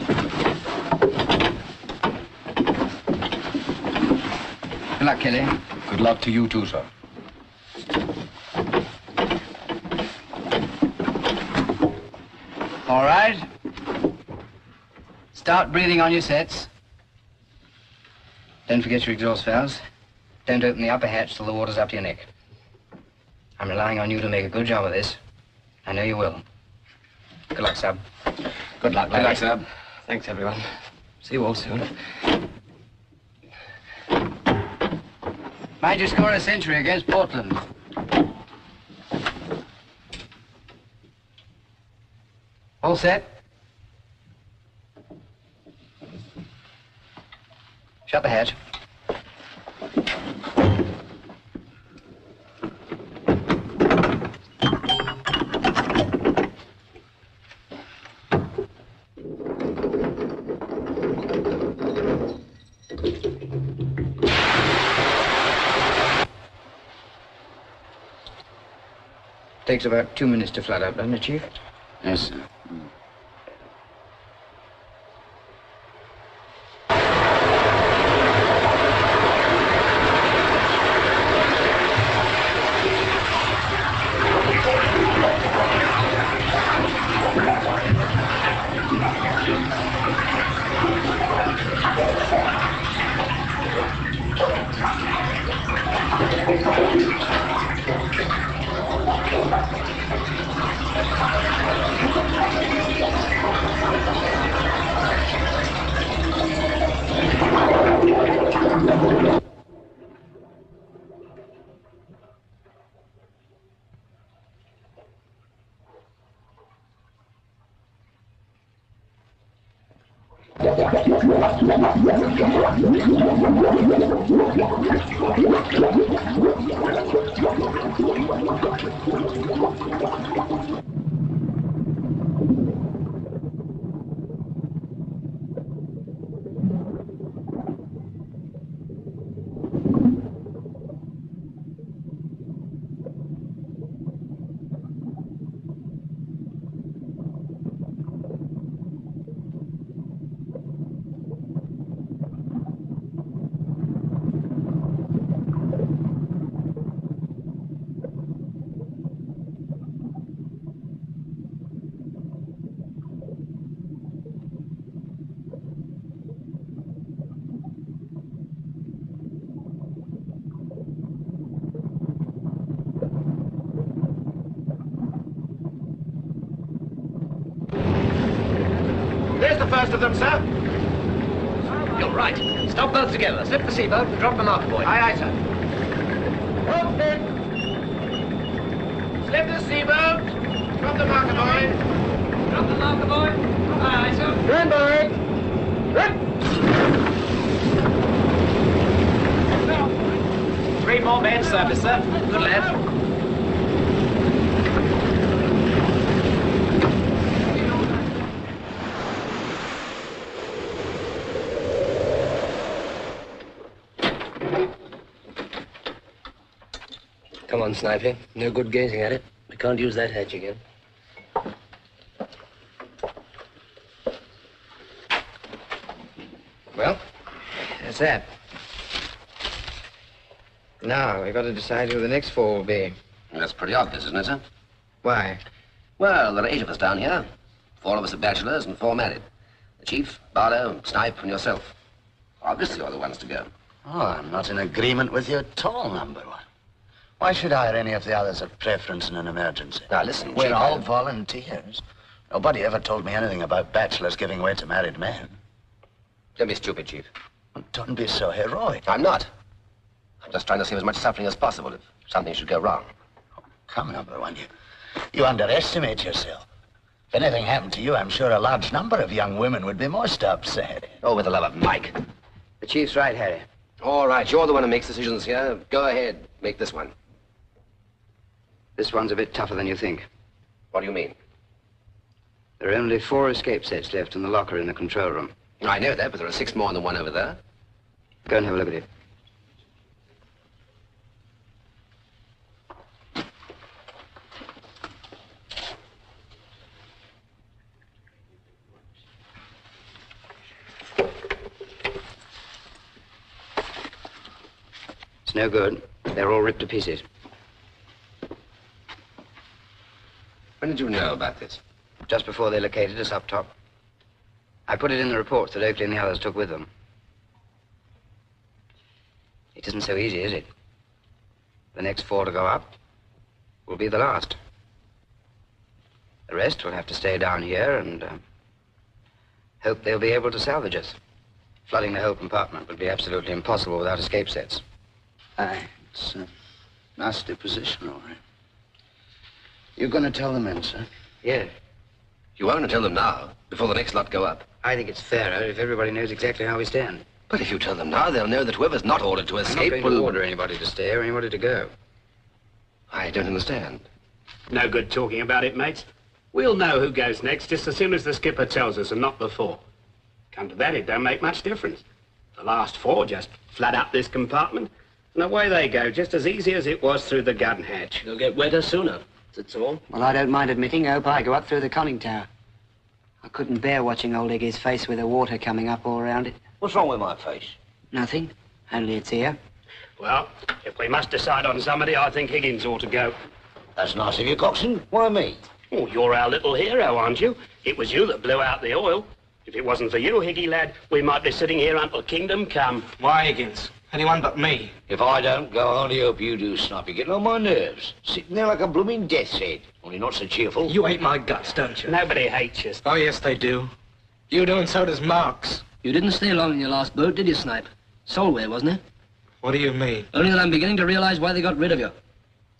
Good luck, Kelly. Good luck to you too, sir. All right. Start breathing on your sets. Don't forget your exhaust valves. Don't open the upper hatch till the water's up to your neck. I'm relying on you to make a good job of this. I know you will. Good luck, Sub. Good luck, Good Larry. luck, Sub. Thanks, everyone. See you all soon. Mind you score a century against Portland. All set? Shut the hatch. Takes about 2 minutes to flood up, doesn't it, Chief? Yes, sir. There's the first of them, sir. You're right. Stop both together. Slip the seaboat and drop the marker buoy. Aye, aye, sir. Open! Slip the seaboat. Drop the marker buoy. Drop the marker buoy. Aye, aye, sir. Stand by. Three more men service, sir. Good lad. Come on, Snipey. No good gazing at it. We can't use that hatch again. Well, that's that. Now, we've got to decide who the next four will be. That's pretty obvious, isn't it, sir? Why? Well, there are 8 of us down here. 4 of us are bachelors and 4 married. The Chief, Barlow, Snipe, and yourself. Obviously, you're the ones to go. Oh, I'm not in agreement with you at all, number one. Why should I or any of the others have preference in an emergency? Now, listen, We're Chief, all volunteers. Nobody ever told me anything about bachelors giving way to married men. Don't be stupid, Chief. Don't be so heroic. I'm not. I'm just trying to save as much suffering as possible if something should go wrong. Come, number one, you underestimate yourself. If anything happened to you, I'm sure a large number of young women would be most upset. Oh, with the love of Mike. The Chief's right, Harry. All right, you're the one who makes decisions here. Go ahead, make this one. This one's a bit tougher than you think. What do you mean? There are only 4 escape sets left in the locker in the control room. I know that, but there are 6 more than the one over there. Go and have a look at it. It's no good. They're all ripped to pieces. When did you know about this? Just before they located us up top. I put it in the reports that Oakley and the others took with them. It isn't so easy, is it? The next 4 to go up will be the last. The rest will have to stay down here and hope they'll be able to salvage us. Flooding the whole compartment would be absolutely impossible without escape sets. Aye, it's a nasty position, all right. You're going to tell the men, sir? Yeah. You won't tell them now, before the next lot go up. I think it's fairer if everybody knows exactly how we stand. But if you tell them now, they'll know that whoever's not ordered to escape I'm not going to order anybody to stay or anybody to go. I don't understand. No good talking about it, mates. We'll know who goes next just as soon as the skipper tells us and not before. Come to that, it don't make much difference. The last 4 just flood up this compartment, and away they go, just as easy as it was through the gun hatch. They'll get wetter sooner, that's all. Well, I don't mind admitting, I hope I go up through the conning tower. I couldn't bear watching old Iggy's face with the water coming up all around it. What's wrong with my face? Nothing, only it's here. Well, if we must decide on somebody, I think Higgins ought to go. That's nice of you, Coxswain. Why me? Oh, you're our little hero, aren't you? It was you that blew out the oil. If it wasn't for you, Higgy lad, we might be sitting here until kingdom come. Why, Higgins? Anyone but me. If I don't go, I only hope you do, Snap. You're getting on my nerves. Sitting there like a blooming death's head. Only not so cheerful. You hate my guts, don't you? Nobody hates you. Oh, yes, they do. You do, and so does Marx. You didn't stay long in your last boat, did you, Snipe? Solway, wasn't it? What do you mean? Only that I'm beginning to realize why they got rid of you.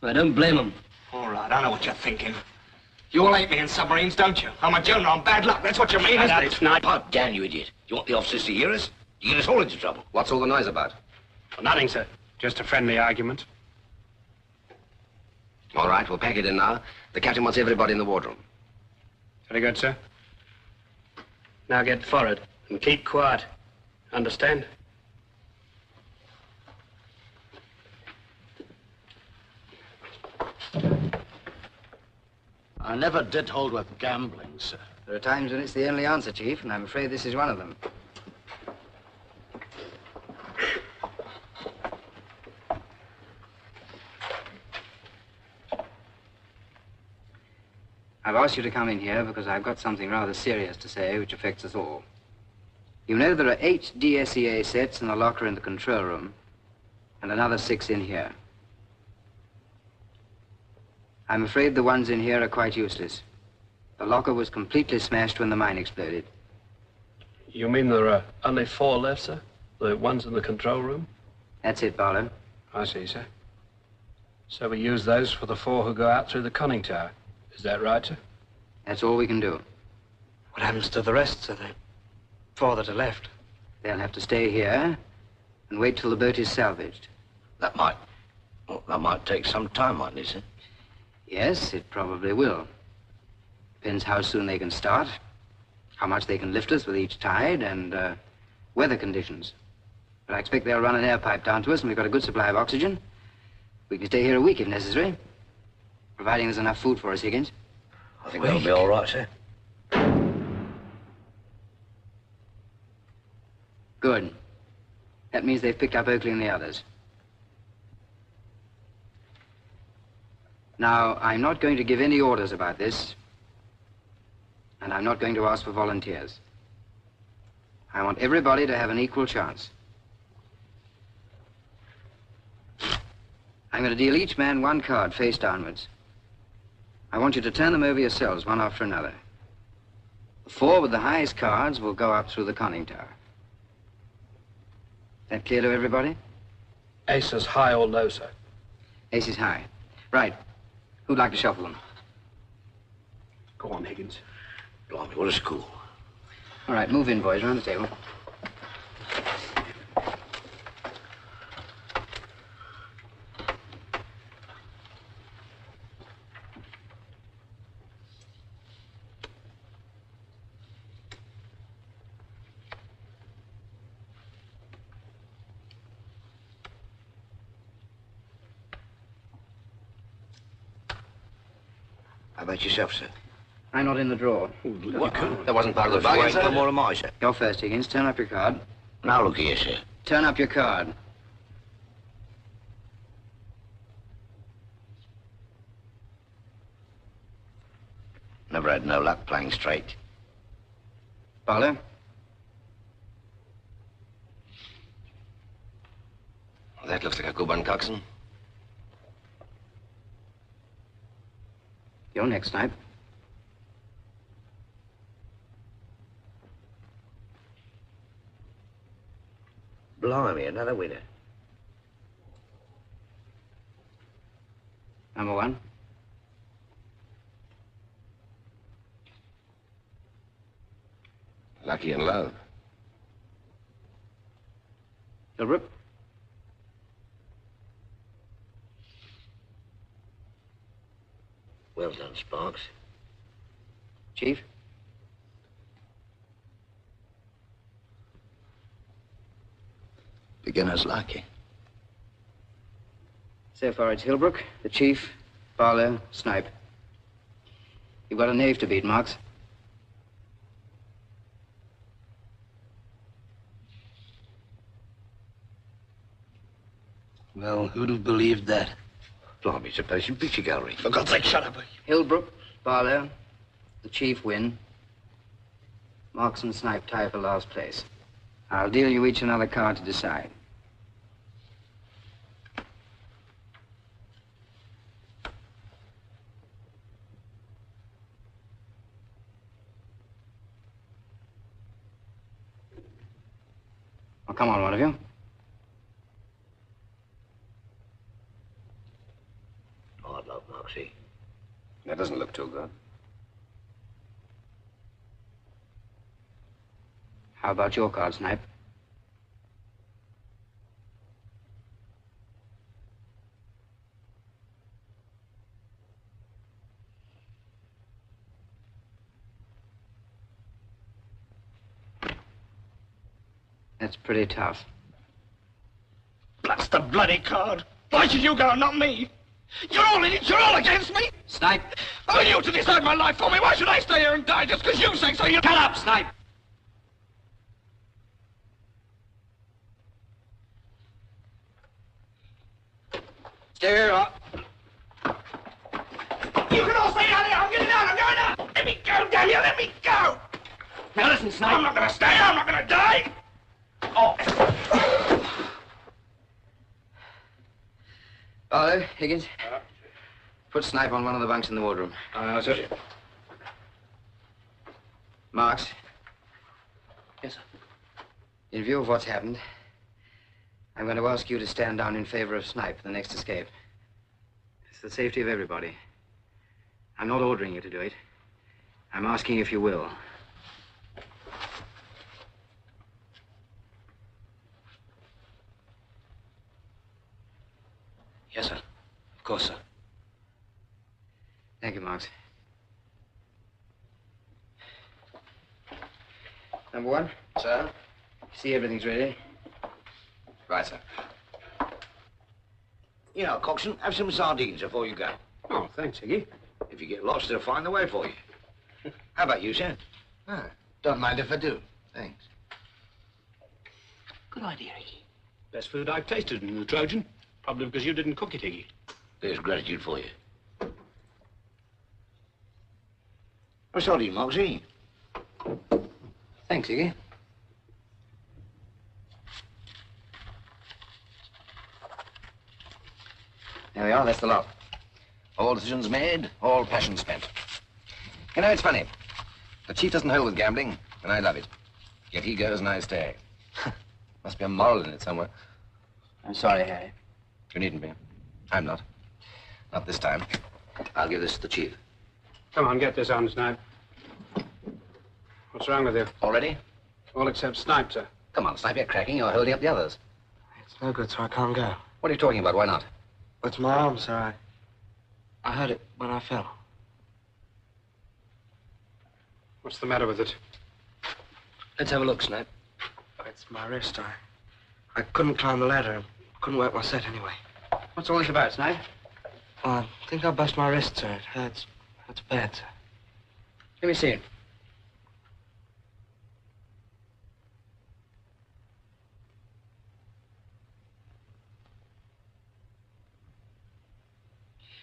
I don't blame them. All right, I know what you're thinking. You all hate me in submarines, don't you? I'm a general on bad luck. That's what you mean, isn't it? Snipe. Oh, damn you, idiot. You want the officers to hear us? You get us all into trouble. What's all the noise about? Well, nothing, sir. Just a friendly argument. All right, we'll pack it in now. The captain wants everybody in the wardroom. Very good, sir. Now get forward and keep quiet. Understand? I never did hold with gambling, sir. There are times when it's the only answer, Chief, and I'm afraid this is one of them. I've asked you to come in here because I've got something rather serious to say which affects us all. You know there are 8 DSEA sets in the locker in the control room and another 6 in here. I'm afraid the ones in here are quite useless. The locker was completely smashed when the mine exploded. You mean there are only 4 left, sir? The ones in the control room? That's it, Barlow. I see, sir. So we use those for the 4 who go out through the conning tower. Is that right, sir? That's all we can do. What happens to the rest, sir? The 4 that are left? They'll have to stay here and wait till the boat is salvaged. That might take some time, mightn't it, sir? Yes, it probably will. Depends how soon they can start, how much they can lift us with each tide, and weather conditions. But I expect they'll run an air pipe down to us, and we've got a good supply of oxygen. We can stay here a week if necessary, providing there's enough food for us, Higgins. I think that'll be all right, sir. Good. That means they've picked up Oakley and the others. Now, I'm not going to give any orders about this, and I'm not going to ask for volunteers. I want everybody to have an equal chance. I'm going to deal each man 1 card face downwards. I want you to turn them over yourselves, one after another. The 4 with the highest cards will go up through the conning tower. Is that clear to everybody? Ace is high or low, sir? Ace is high. Right. Who'd like to shuffle them? Go on, Higgins. Blimey, what a school. All right, move in, boys, around the table. How about yourself, sir? I'm not in the draw. What? That wasn't part of the bargain, sir. No more am I, sir. You're first, Higgins. Turn up your card. Now look here, sir. Turn up your card. Never had no luck playing straight. Barlow? That looks like a good one, Coxswain. You're next, Snipe. Blimey, another winner. Number one. Lucky in love. Gilbert? Well done, Sparks. Chief? Beginner's lucky. So far it's Hillbrook, the Chief, Barlow, Snipe. You've got a knave to beat, Marks. Well, who'd have believed that? Blimey, it's a Persian picture gallery. For God's sake, shut up. Hillbrook, Barlow, the Chief win. Marks and Snipe tie for last place. I'll deal you each another card to decide. Well, come on, one of you. Hard luck, Moxie. That doesn't look too good. How about your card, Snipe? That's pretty tough. That's the bloody card. Why should you go and not me? You're all in it. You're all against me. Snipe. Oh, you to decide my life for me. Why should I stay here and die just because you say so? You Shut up, Snipe. Stay here. You can all stay down here. I'm getting out. I'm going out. Let me go, damn you. Let me go. Now listen, Snipe. I'm not going to stay. I'm not going to die. Oh. Barlow, Higgins. Put Snipe on one of the bunks in the wardroom. Sir. Marks. Yes, sir. In view of what's happened, I'm going to ask you to stand down in favor of Snipe for the next escape. It's the safety of everybody. I'm not ordering you to do it. I'm asking if you will. Yes, sir. Of course, sir. Thank you, Marks. Number one? Sir? See everything's ready? Right, sir. You know, Coxswain, have some sardines before you go. Oh, thanks, Iggy. If you get lost, they'll find the way for you. How about you, sir? Ah, don't mind if I do. Thanks. Good idea, Iggy. Best food I've tasted in the Trojan. Probably because you didn't cook it, Iggy. There's gratitude for you. Oh, sorry, Moxie. Thanks, Iggy. There we are, that's the lot. All decisions made, all passion spent. You know, it's funny. The Chief doesn't hold with gambling, and I love it. Yet he goes and I stay. Must be a moral in it somewhere. I'm sorry, Harry. You needn't be. I'm not. Not this time. I'll give this to the Chief. Come on, get this on, Snipe. What's wrong with you? All ready? All except Snipe, sir. Come on, Snipe, you're cracking. You're holding up the others. It's no good, so I can't go. What are you talking about? Why not? It's my arm, sir. I hurt it when I fell. What's the matter with it? Let's have a look, Snipe. It's my wrist. I couldn't climb the ladder and couldn't work my set anyway. What's all this about, Snipe? I think I bust my wrist, sir. It hurts. Hurts bad, sir. Let me see it.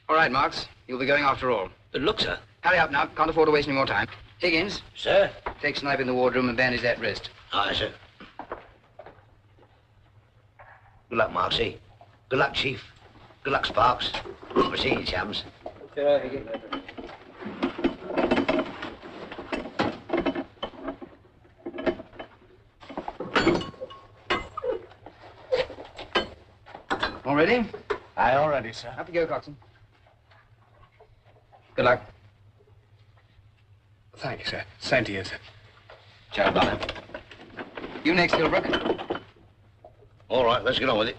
All right, Marks. You'll be going after all. But look, sir. Hurry up now. Can't afford to waste any more time. Higgins. Sir? Take Snipe in the wardroom and bandage that wrist. Aye, sir. Good luck, Marksy. Good luck, Chief. Good luck, Sparks. We'll see you, chums. Sure, Higgins. All ready? Aye, all ready, sir. Up you go, Coxswain. Good luck. Thank you, sir. Same to you, sir. Ciao, Barlow. You next, Hilbrook. All right, let's get on with it.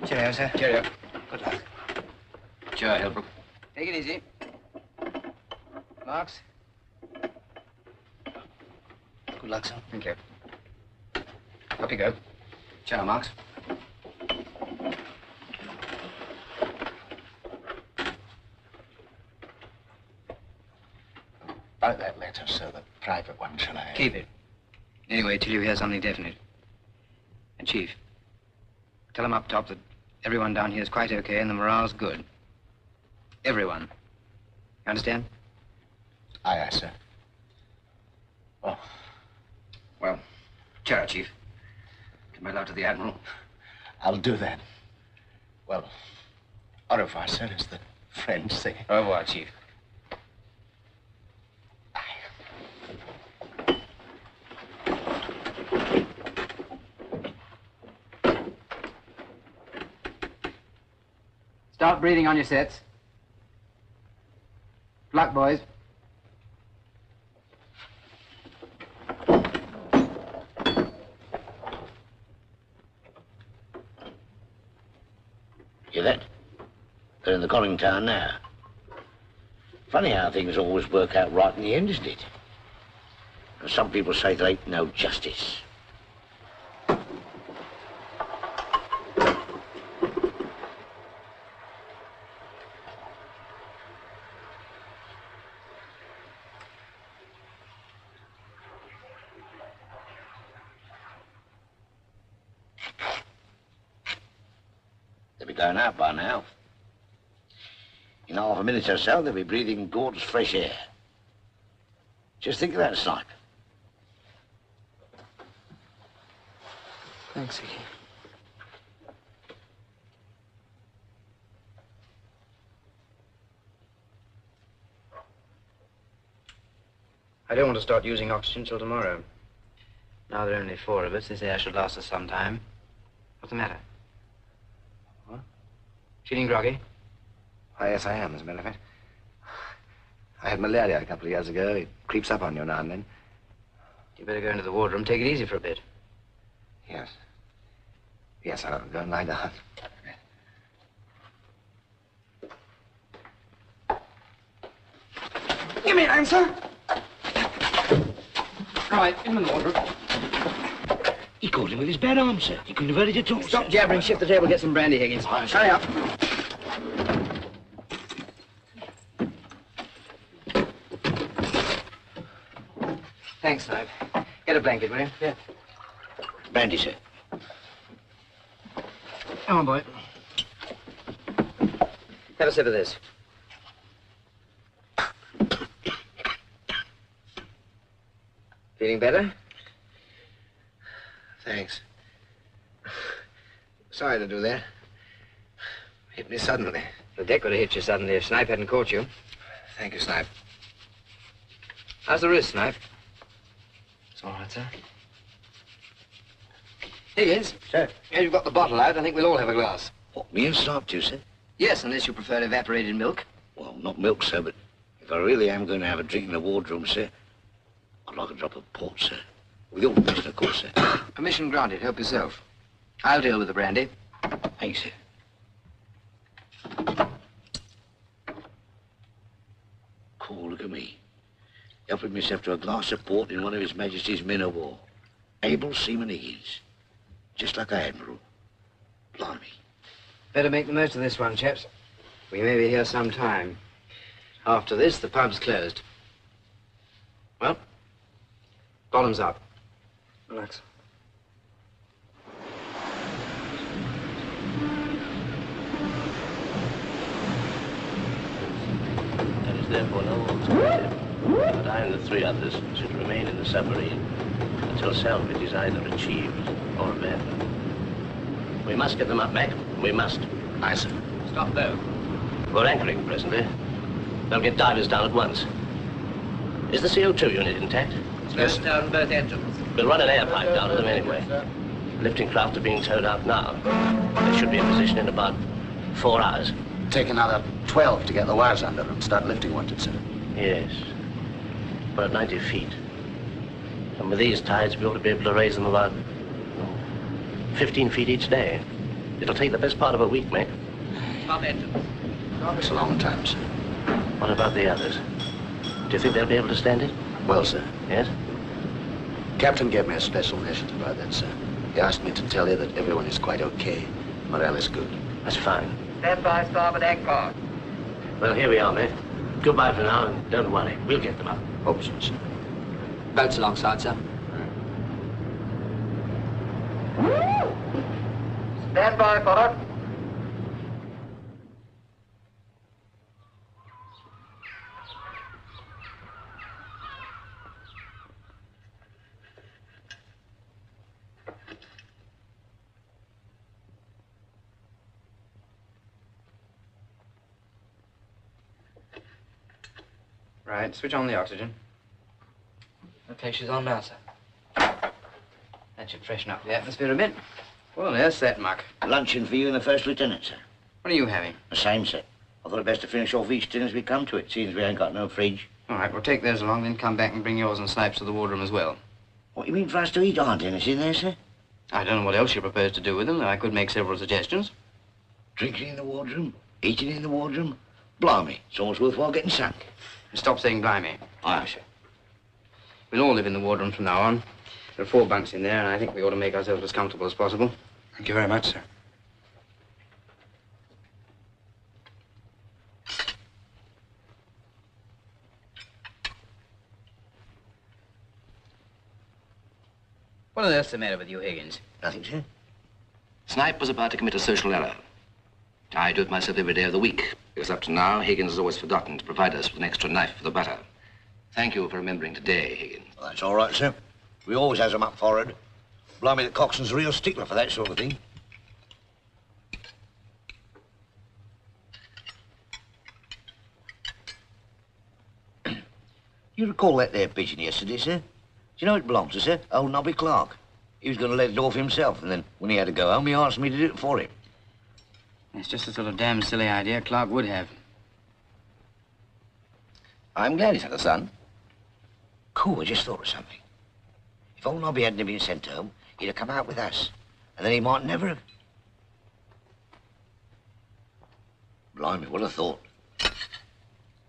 Cheerio, sir. Cheerio. Good luck. Sure, Hilbrook. Take it easy. Marks. Good luck, sir. Thank you. Up you go. Ciao, Marks. About that letter, sir, the private one, shall I? Keep it. Anyway, till you hear something definite. And, Chief, tell them up top that everyone down here is quite okay and the morale's good. Everyone. You understand? Aye, aye, sir. Well, ciao, Chief. Give my love to the Admiral. I'll do that. Well, au revoir, sir, as the French say. Au revoir, Chief. Start breathing on your sets. Good luck, boys. Hear that? They're in the conning tower now. Funny how things always work out right in the end, isn't it? And some people say there ain't no justice. They'll be going out by now. In half a minute or so, they'll be breathing gorgeous fresh air. Just think of that, Snipe. Thanks, Hickey. I don't want to start using oxygen till tomorrow. Now there are only 4 of us. This air should last us some time. What's the matter? What? Feeling groggy? Oh, yes, I am, as a matter of fact. I had malaria a couple of years ago. It creeps up on you now and then. You better go into the wardroom. Take it easy for a bit. Yes. Yes, I'll go and lie down. Give me an answer. Right, in the wardroom. He caught him with his bad arm, sir. He couldn't have heard it at all. Stop jabbering. Shift the table. Get some brandy, Higgins. Hurry up. Thanks, Snipe. Get a blanket, will you? Yeah. Brandy, sir. Come on, boy. Have a sip of this. Feeling better? Thanks. Sorry to do that. Hit me suddenly. The deck would have hit you suddenly if Snipe hadn't caught you. Thank you, Snipe. How's the wrist, Snipe? It's all right, sir. Higgins. Sir. As you've got the bottle out, I think we'll all have a glass. What, me and Snipe too, sir? Yes, unless you prefer evaporated milk. Well, not milk, sir, but if I really am going to have a drink in the wardroom, sir, I'd like a drop of port, sir. With your permission, of course, sir. Permission granted. Help yourself. I'll deal with the brandy. Thanks, sir. Cool, look at me. Helping myself to a glass of port in one of His Majesty's men of war. Able Seaman Higgins. Just like an admiral. Blimey. Better make the most of this one, chaps. We may be here some time. After this, the pub's closed. Well, bottoms up. Relax. therefore no alternative. But I and the 3 others should remain in the submarine until salvage is either achieved or abandoned. We must get them up, Mac. We must. Aye, sir. Stop there. We're anchoring presently. They'll get divers down at once. Is the CO2 unit intact? Yes, down both engines. We'll run an air pipe down to them anyway. Lifting craft are being towed out now. They should be in position in about 4 hours. Take another 12 to get the wires under and start lifting, won't it, sir? Yes. We're at 90 feet. And with these tides, we ought to be able to raise them about 15 feet each day. It'll take the best part of a week, mate. Top engine. It's a long time, sir. What about the others? Do you think they'll be able to stand it? Well, sir. Yes? Captain gave me a special message about that, sir. He asked me to tell you that everyone is quite okay. Morale is good. That's fine. Stand by starboard anchor. Well, here we are, mate. Goodbye for now, and don't worry. We'll get them up. Hope so, sir. Boat's alongside, sir. Stand by, forward. Right, switch on the oxygen. Okay, she's on now, sir. That should freshen up the atmosphere a bit. Well, there's that muck. Luncheon for you and the first lieutenant, sir. What are you having? The same, sir. I thought it best to finish off each tin as we come to it, seeing we ain't got no fridge. All right, we'll take theirs along, then come back and bring yours and Snipes to the wardroom as well. What, you mean for us to eat? Aren't any in there, sir? I don't know what else you propose to do with them, though I could make several suggestions. Drinking in the wardroom? Eating in the wardroom? Blimey, it's almost worthwhile getting sunk. Stop saying blimey. Aye, sir. We'll all live in the wardroom from now on. There are 4 bunks in there, and I think we ought to make ourselves as comfortable as possible. Thank you very much, sir. What on earth's the matter with you, Higgins? Nothing, sir. Snipe was about to commit a social error. I do it myself every day of the week, because up to now, Higgins has always forgotten to provide us with an extra knife for the butter. Thank you for remembering today, Higgins. Well, that's all right, sir. We always has 'em up forward. Blimey, the coxswain's a real stickler for that sort of thing. You recall that there pigeon yesterday, sir? Do you know who it belongs to, sir? Old Nobby Clark. He was going to let it off himself, and then when he had to go home, he asked me to do it for him. It's just a sort of damn silly idea Clark would have. I'm glad he's had a son. Cool, I just thought of something. If old Nobby hadn't been sent home, he'd have come out with us. And then he might never have... Blimey, what a thought.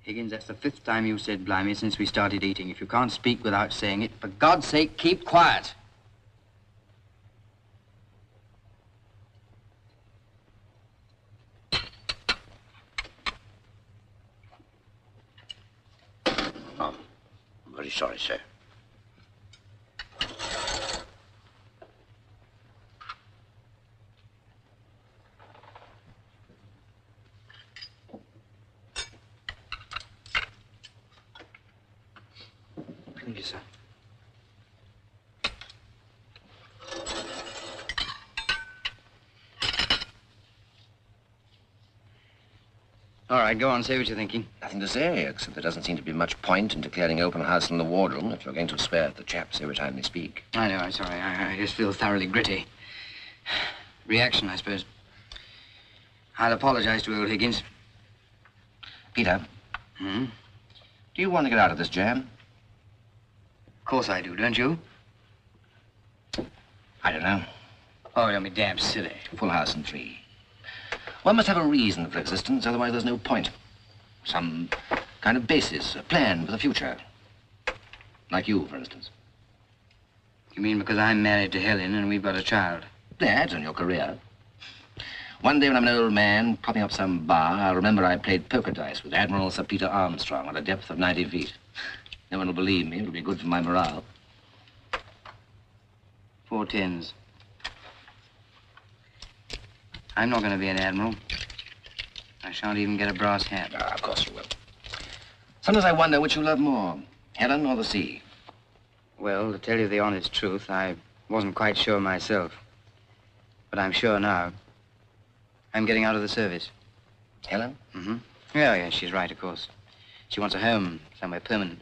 Higgins, that's the 5th time you've said blimey since we started eating. If you can't speak without saying it, for God's sake, keep quiet. Oh, I'm very sorry, sir. Thank you, sir. All right, go on, say what you're thinking. Nothing to say, except there doesn't seem to be much point in declaring open house in the wardroom if you're going to swear at the chaps every time they speak. I know, I'm sorry. I just feel thoroughly gritty. Reaction, I suppose. I'll apologize to old Higgins. Peter. Hmm? Do you want to get out of this jam? Of course I do, don't you? I don't know. Oh, you'll be damn silly. Full house and free. One must have a reason for existence, otherwise there's no point. Some kind of basis, a plan for the future. Like you, for instance. You mean because I'm married to Helen and we've got a child? That and your career. One day when I'm an old man, propping up some bar, I'll remember I played poker dice with Admiral Sir Peter Armstrong at a depth of 90 feet. No one will believe me. It'll be good for my morale. 4 tens. I'm not going to be an admiral. I shan't even get a brass hat. Ah, of course you will. Sometimes I wonder which you love more, Helen or the sea. Well, to tell you the honest truth, I wasn't quite sure myself. But I'm sure now. I'm getting out of the service. Helen? Mm-hmm. Yeah, she's right, of course. She wants a home somewhere permanent,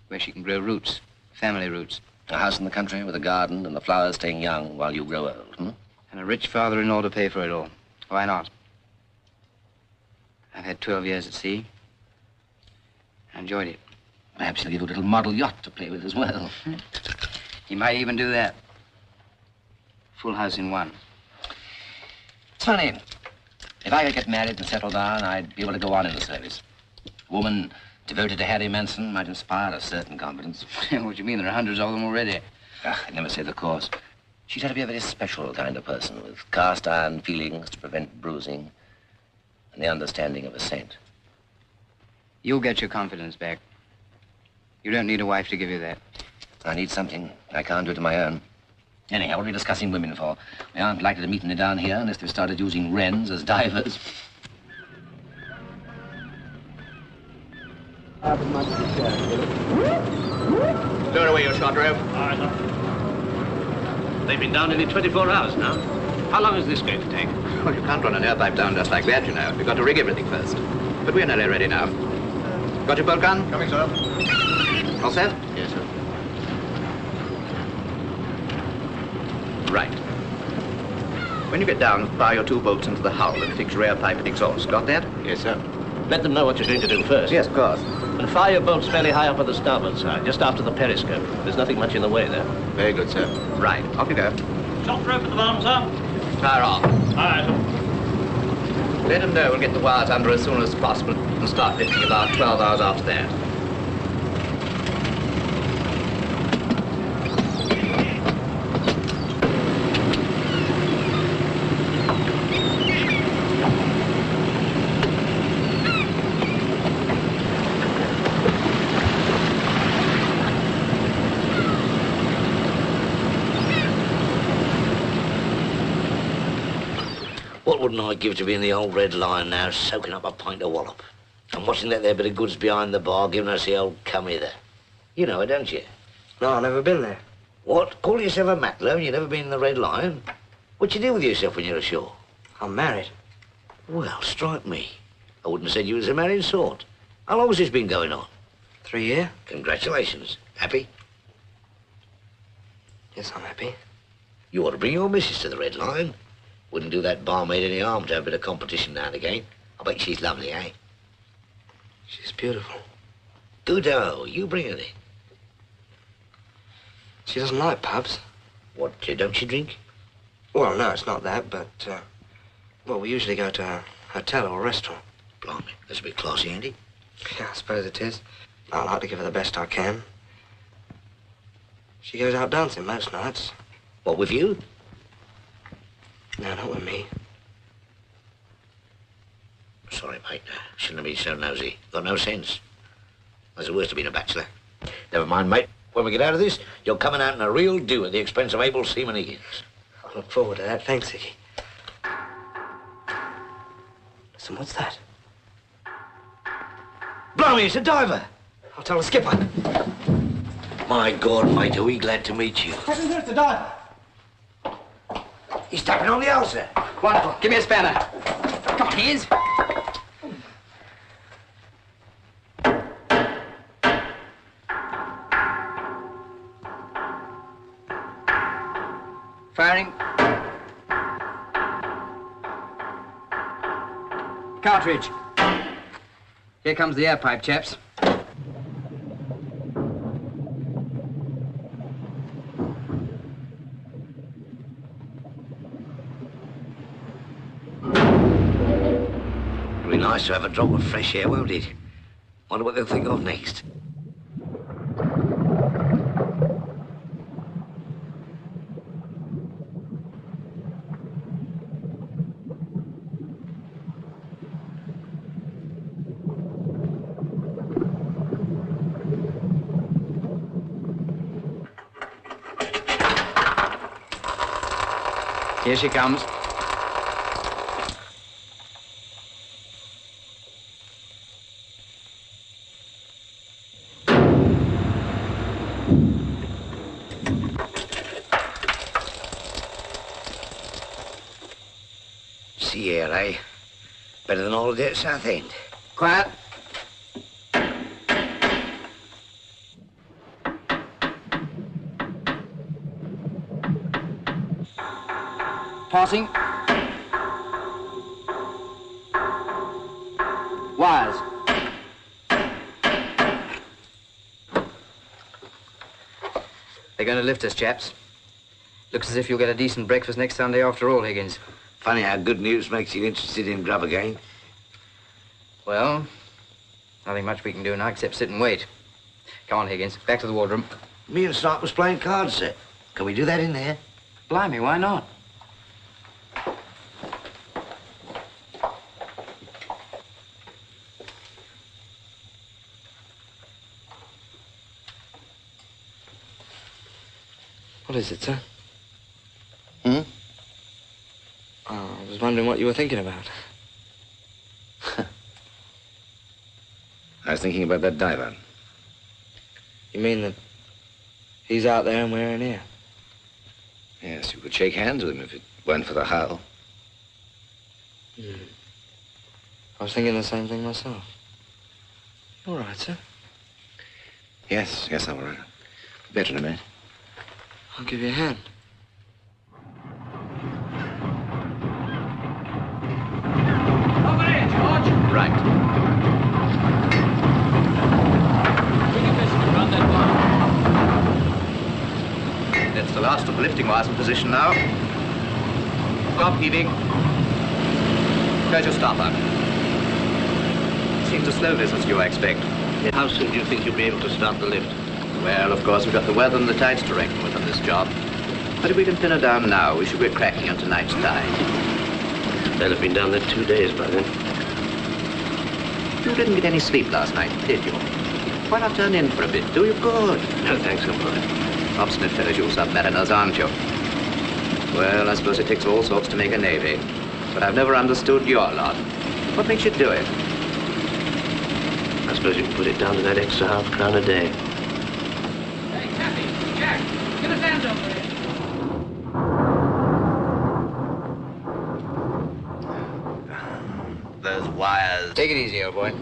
where she can grow roots, family roots. A house in the country with a garden and the flowers staying young while you grow old, hmm? And a rich father-in-law to pay for it all. Why not? I've had 12 years at sea. I enjoyed it. Perhaps he'll give you a little model yacht to play with as well. He might even do that. Full house in one. It's funny. If I could get married and settle down, I'd be able to go on in the service. A woman devoted to Harry Manson might inspire a certain confidence. What do you mean? There are hundreds of them already. I'd never say the course. She'd have to be a very special kind of person with cast iron feelings to prevent bruising and the understanding of a saint. You'll get your confidence back. You don't need a wife to give you that. I need something. I can't do it on my own. Anyhow, what are we discussing women for? We aren't likely to meet any down here unless they've started using wrens as divers. Lower away your short rope. All right, sir. They've been down nearly 24 hours now. How long is this going to take? Well, you can't run an air pipe down just like that, you know. You've got to rig everything first. But we're nearly ready now. Got your boat gun? Coming, sir. All set? Yes, sir. Right. When you get down, fire your 2 bolts into the hull and fix your air pipe and exhaust. Got that? Yes, sir. Let them know what you're going to do first. Yes, of course. And fire your bolts fairly high up on the starboard side, just after the periscope. There's nothing much in the way there. Very good, sir. Right. Off you go. Short rope at the bottom, sir. Fire off. All right, sir. Let them know we'll get the wires under as soon as possible and start lifting about 12 hours after that. What wouldn't I give to be in the old Red Lion now, soaking up a pint of wallop? And watching that there bit of goods behind the bar, giving us the old come hither. You know it, don't you? No, I've never been there. What? Call yourself a matlow and you've never been in the Red Lion? What you do with yourself when you're ashore? I'm married. Well, strike me. I wouldn't have said you was a married sort. How long has this been going on? 3 years. Congratulations. Happy? Yes, I'm happy. You ought to bring your missus to the Red Lion. Wouldn't do that barmaid any harm to have a bit of competition now and again. I bet she's lovely, eh? She's beautiful. Good-o. You bring her in. She doesn't like pubs. What, don't she drink? Well, no, it's not that, but, well, we usually go to a hotel or a restaurant. Blimey, that's a bit classy, ain't it? Yeah, I suppose it is. I like to give her the best I can. She goes out dancing most nights. What, with you? No, not with me. Sorry, mate. Shouldn't have been so nosy. Got no sense. That's the worst of being a bachelor. Never mind, mate. When we get out of this, you're coming out in a real do at the expense of able Seaman Higgins. I look forward to that. Thanks, Hickey. Listen, what's that? Blimey, it's a diver. I'll tell the skipper. My God, mate, are we glad to meet you. Captain, there's the diver. He's tapping on the ulcer. Wonderful. Give me a spanner. Come on, Hayes. Firing. Cartridge. Here comes the air pipe, chaps. It'll be nice to have a drop of fresh air, won't it? Wonder what they'll think of next. Here she comes. See here, eh? Better than all the day at Southend. Quiet. Passing. Wires. They're going to lift us, chaps. Looks as if you'll get a decent breakfast next Sunday after all, Higgins. Funny how good news makes you interested in grub again. Well, nothing much we can do now except sit and wait. Come on, Higgins. Back to the wardroom. Me and Snipe was playing cards, sir. Can we do that in there? Blimey, why not? What is it, sir? Hmm? Oh, I was wondering what you were thinking about. I was thinking about that diver. You mean that he's out there and we're in here? Yes, you could shake hands with him if it weren't for the howl. I was thinking the same thing myself. You all right, sir? Yes, I'm all right. Better in a minute. I'll give you a hand. Over here, George. Right. That's the last of the lifting wires in position now. Stop heaving. Close your starboard. Seems a slow business, you I expect. How soon do you think you'll be able to start the lift? Well, of course, we've got the weather and the tides to reckon with on this job. But if we can pin her down now, we should be cracking on tonight's tide. They'll have been down there 2 days by then. You didn't get any sleep last night, did you? Why not turn in for a bit? Do you good? No, thanks, I'm fine. Obstinate fellows, you submariners, aren't you? Well, I suppose it takes all sorts to make a navy. But I've never understood your lot. What makes you do it? I suppose you can put it down to that extra £0.5 a day. Hey, Kathy, Jack, get us hands over here. Those wires. Take it easy, old boy.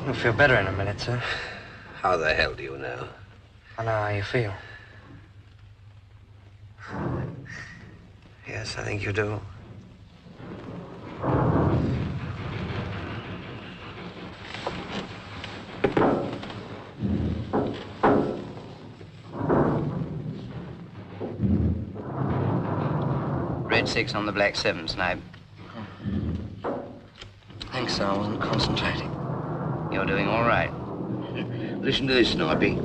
You'll feel better in a minute, sir. How the hell do you know? I know how you feel. Yes, I think you do. Red 6 on the black 7, Snipe. Thanks, sir. I wasn't concentrating. You're doing all right. Listen to this, Snipey.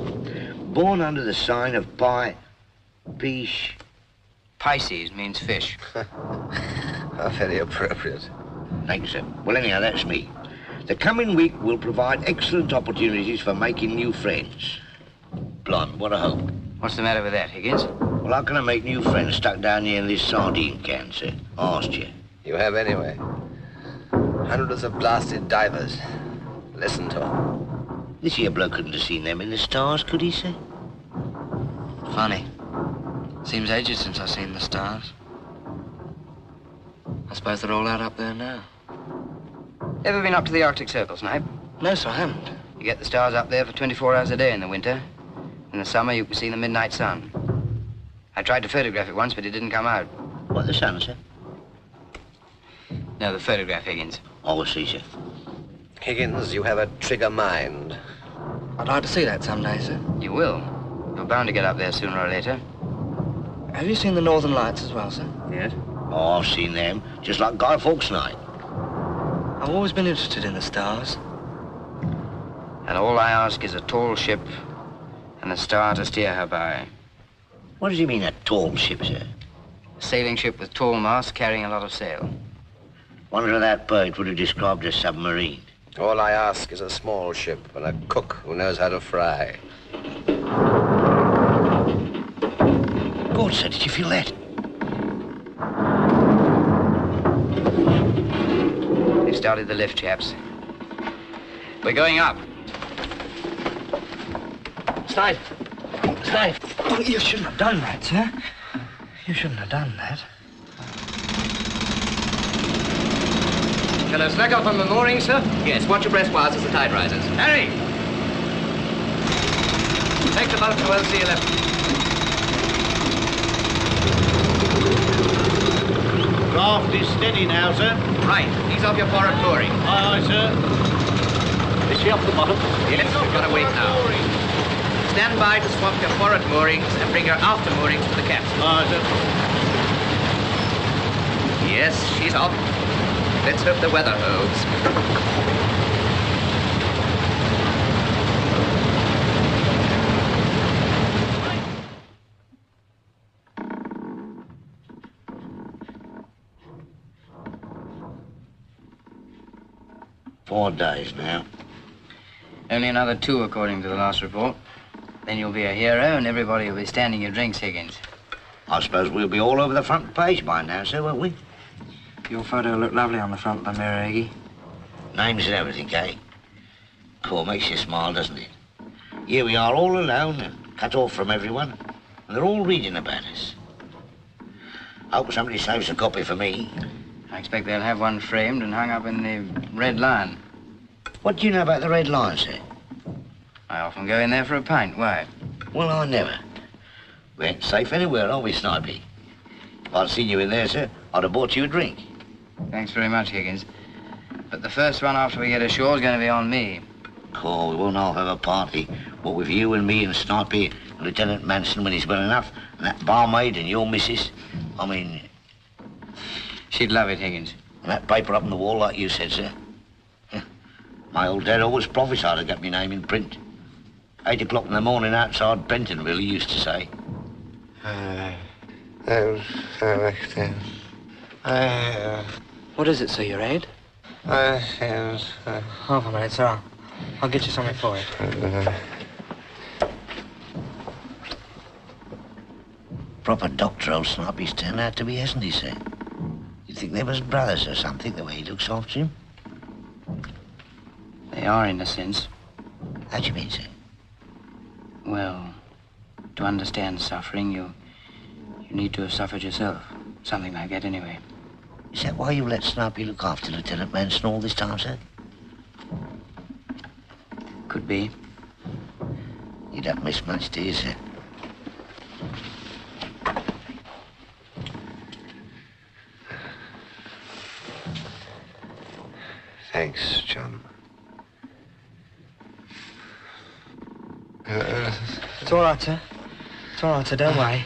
Born under the sign of Pisces means fish. How very appropriate. Thanks, sir. Well, anyhow, that's me. The coming week will provide excellent opportunities for making new friends. Blimey, what a hope. What's the matter with that, Higgins? Well, how can I make new friends stuck down here in this sardine can, sir? Asked you. You have anyway. Hundreds of blasted divers. Listen to them. This here bloke couldn't have seen them in the stars, could he, sir? Funny. Seems ages since I've seen the stars. I suppose they're all out up there now. Ever been up to the Arctic Circle, Snipe? No, sir, I haven't. You get the stars up there for 24 hours a day in the winter. In the summer, you can see the midnight sun. I tried to photograph it once, but it didn't come out. What, the sun, sir? No, the photograph, Higgins. Oh, I see, sir. Higgins, you have a trigger mind. I'd like to see that someday, sir. You will. You're bound to get up there sooner or later. Have you seen the Northern Lights as well, sir? Yes. Oh, I've seen them. Just like Guy Fawkes' night. I've always been interested in the stars. And all I ask is a tall ship and a star to steer her by. What does he mean, a tall ship, sir? Sailing ship with tall masts carrying a lot of sail. Wonder if that bird would have described a submarine. All I ask is a small ship and a cook who knows how to fry. God, sir, did you feel that? They've started the lift, chaps. We're going up. Slide. Slide. Oh, you shouldn't have done that, sir. You shouldn't have done that. Shall I slack off on the mooring, sir? Yes, watch your breast wires as the tide rises. Harry! Take the boat to LC-11. Draft is steady now, sir. Right, ease off your forward mooring. Aye, aye, sir. Is she off the bottom? Yes, we've got to wait now. Stand by to swap your forward moorings and bring your after moorings to the capstan. Aye, sir. Yes, she's off. Let's hope the weather holds. 4 days now. Only another 2, according to the last report. Then you'll be a hero and everybody will be standing your drinks, Higgins. I suppose we'll be all over the front page by now, sir, won't we? Your photo looked lovely on the front of the mirror, Iggy. Names and everything, eh? Cool, makes you smile, doesn't it? Here we are all alone and cut off from everyone, and they're all reading about us. I hope somebody saves a copy for me. I expect they'll have one framed and hung up in the Red Lion. What do you know about the Red Lion, sir? I often go in there for a pint. Why? Well, I never. We ain't safe anywhere, are we, Snipey? If I'd seen you in there, sir, I'd have bought you a drink. Thanks very much, Higgins. But the first one after we get ashore is going to be on me. Cool, we won't all have a party. What with you and me and Snipey and Lieutenant Manson when he's well enough, and that barmaid and your missus. I mean... She'd love it, Higgins. And that paper up on the wall like you said, sir. My old dad always prophesied I'd get my name in print. 8 o'clock in the morning outside Bentonville, he used to say. What is it, sir, your aid? Half a minute, sir. I'll get you something for it. Proper doctor old Snipey's turned out to be, hasn't he, sir? You'd think they was brothers or something, the way he looks after him. They are, in a sense. How do you mean, sir? Well, to understand suffering, you need to have suffered yourself. Something like that, anyway. Is that why you let Snipey look after Lieutenant Manson all this time, sir? Could be. You don't miss much, do you, sir? Thanks, John. It's all right, sir. It's all right, sir. Don't worry.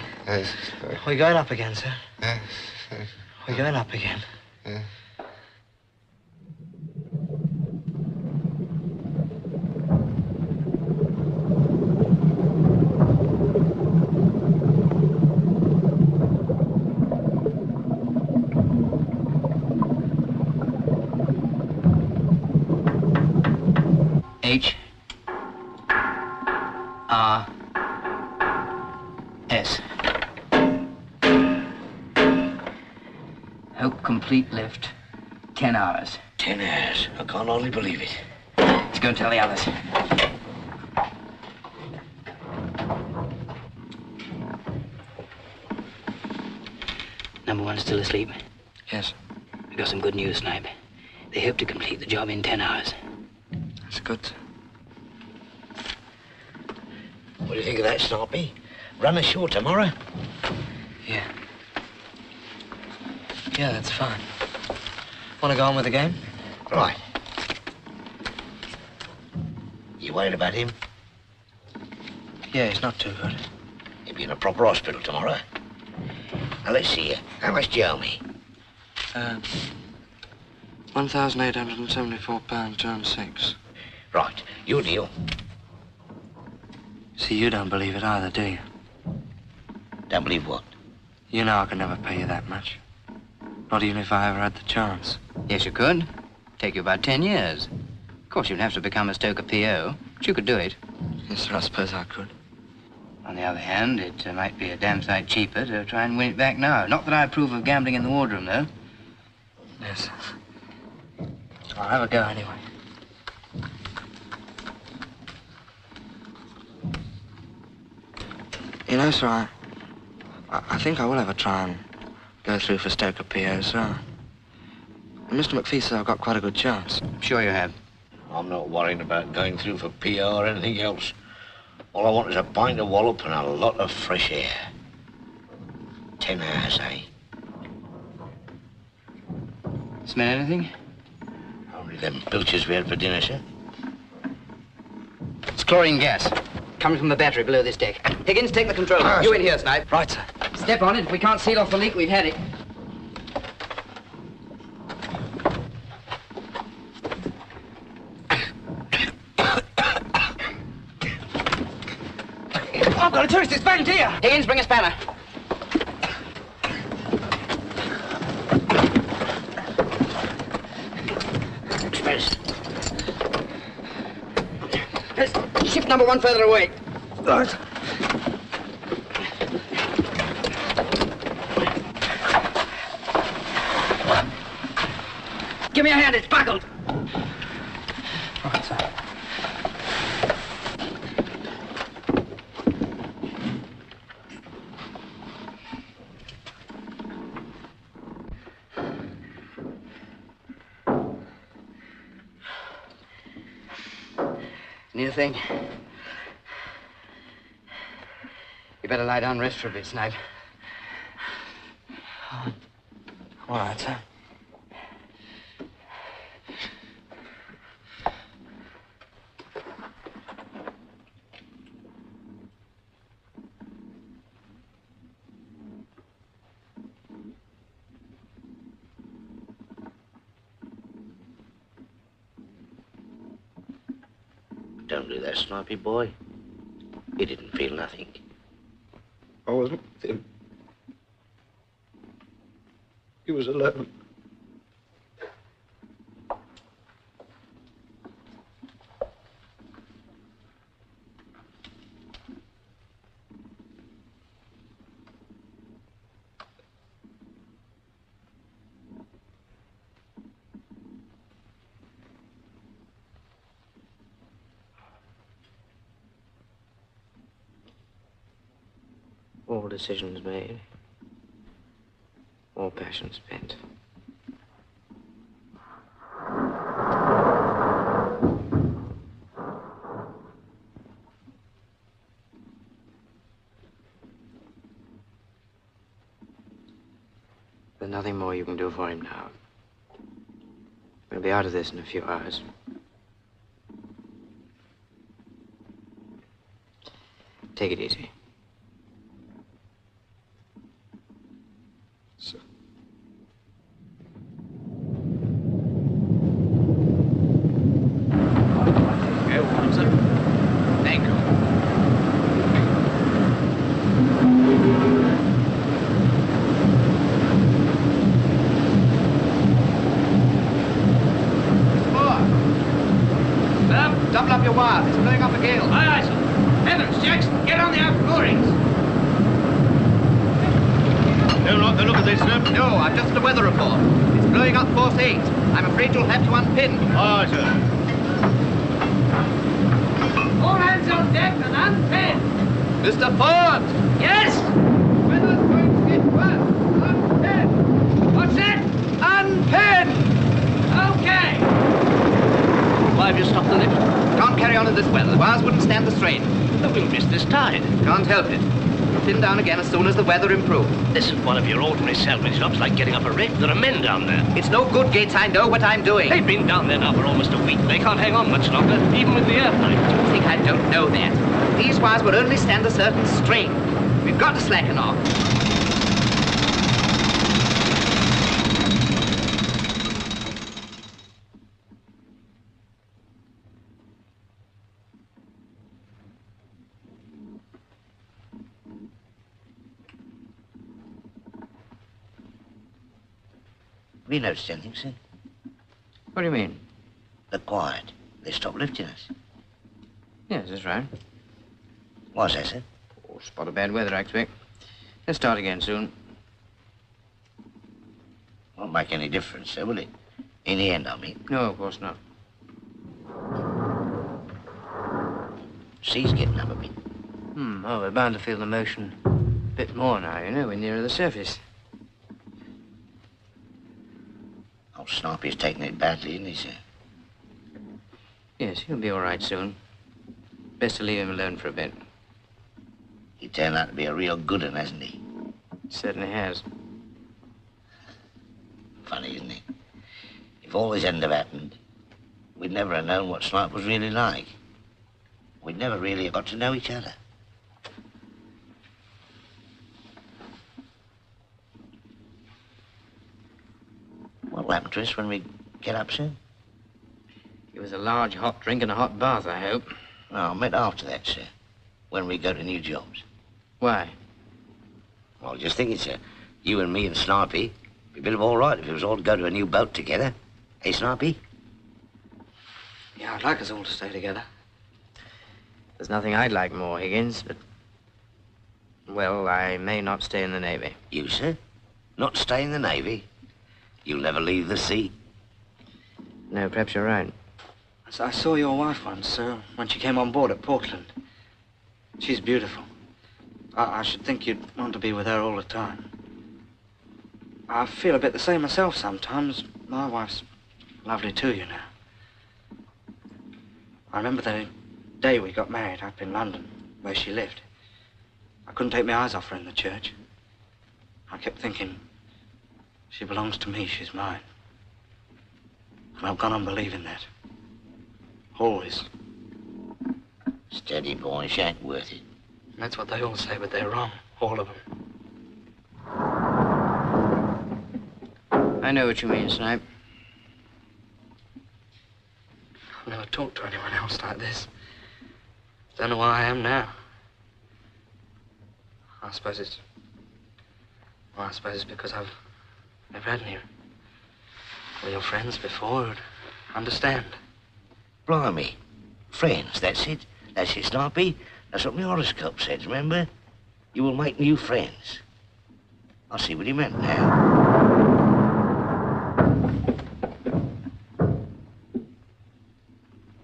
We're going up again, sir. We're going up again. H-R-S. Hope complete lift. 10 hours. 10 hours? I can't hardly believe it. Let's go tell the others. Number 1 still asleep? Yes. We got some good news, Snipe. They hope to complete the job in 10 hours. That's good. What do you think of that, Snipey? Run ashore tomorrow? Yeah. Yeah, that's fine. Want to go on with the game? Right. You worried about him? Yeah, he's not too good. He'll be in a proper hospital tomorrow. Now, let's see you. How much do you owe me? £1,874.26. Right. Your deal. See, you don't believe it either, do you? Don't believe what? You know I can never pay you that much. Not even if I ever had the chance. Yes, you could. Take you about 10 years. Of course, you'd have to become a stoker PO, but you could do it. Yes, sir, I suppose I could. On the other hand, it might be a damn sight cheaper to try and win it back now. Not that I approve of gambling in the wardroom, though. Yes. I'll have a go anyway. You know, sir, I think I will have a try and go through for stoker PO, sir. And Mr. McPhee says I've got quite a good chance. Sure you have. I'm not worrying about going through for PO or anything else. All I want is a pint of wallop and a lot of fresh air. 10 hours, eh? Smell anything? Only them pilchers we had for dinner, sir. It's chlorine gas. Coming from the battery below this deck. Higgins, take the control. You in here, Snipe. Right, sir. Step on it. If we can't seal off the leak, we've had it. I've got a tourist. It's back here. Higgins, bring a spanner. Express. Shift number 1 further away. Right. Give me a hand. It's buckled. Right, sir. Near thing. You better lie down and rest for a bit, Snipe. All right, sir. Don't do that, Snipey boy. He didn't feel nothing. I wasn't with him. He was alone. All decisions made. All passion spent. There's nothing more you can do for him now. We'll be out of this in a few hours. Take it easy. Thank you. Double up your wire. It's blowing up a gale. Aye, aye, sir. Heavens, Jackson, get on the aft moorings. No, not the look of this, sir. No, I've just a weather report. It's blowing up force 8. I'm afraid you'll have to unpin. Aye, sir. All hands on deck and unpin. Mr. Ford! Yes? Weather's going to get worse. Unpin! What's that? Unpin! Okay. Why have you stopped the lift? Can't carry on in this weather. The wires wouldn't stand the strain. But we'll miss this tide. Can't help it. We'll pin down again as soon as the weather improves. This is one of your ordinary salvage jobs, like getting up a wreck. There are men down there. It's no good, Gates. I know what I'm doing. They've been down there now for almost a week. They can't hang on much longer, even with the airplane. Do you think I don't know that? These wires will only stand a certain strain. We've got to slacken off. Have you noticed anything, sir? What do you mean? They're quiet. They stopped lifting us. Yes, that's right. Why's that, sir? Oh, spot of bad weather, I expect. Let's start again soon. Won't make any difference, sir, will it? In the end, I mean. No, of course not. Sea's getting up a bit. Oh, we're bound to feel the motion a bit more now, you know, we're nearer the surface. Old Snipey's taking it badly, isn't he, sir? Yes, he'll be all right soon. Best to leave him alone for a bit. He turned out to be a real good one, hasn't he? Certainly has. Funny, isn't it? If all this hadn't have happened, we'd never have known what Snipe was really like. We'd never really have got to know each other. What'll happen to us when we get up soon? Give us a large hot drink and a hot bath, I hope. No, I meant after that, sir. When we go to new jobs. Why? Well, just thinking, sir. You and me and Snipey, it'd be a bit of all right if it was all to go to a new boat together. Hey, Snipey? Yeah, I'd like us all to stay together. There's nothing I'd like more, Higgins, but... Well, I may not stay in the Navy. You, sir? Not stay in the Navy? You'll never leave the sea? No, perhaps you're right. I saw your wife once, sir, when she came on board at Portland. She's beautiful. I should think you'd want to be with her all the time. I feel a bit the same myself sometimes. My wife's lovely too, you know. I remember the day we got married up in London, where she lived. I couldn't take my eyes off her in the church. I kept thinking, she belongs to me, she's mine. And I've gone on believing that. Always. Steady, boy, she ain't worth it. That's what they all say, but they're wrong, all of them. I know what you mean, Snipe. I've never talked to anyone else like this. Don't know why I am now. I suppose it's because I've never had any real friends before who'd understand. Blimey. Friends, that's it. That's it, Snipey. That's what my horoscope says, remember? You will make new friends. I see what he meant now.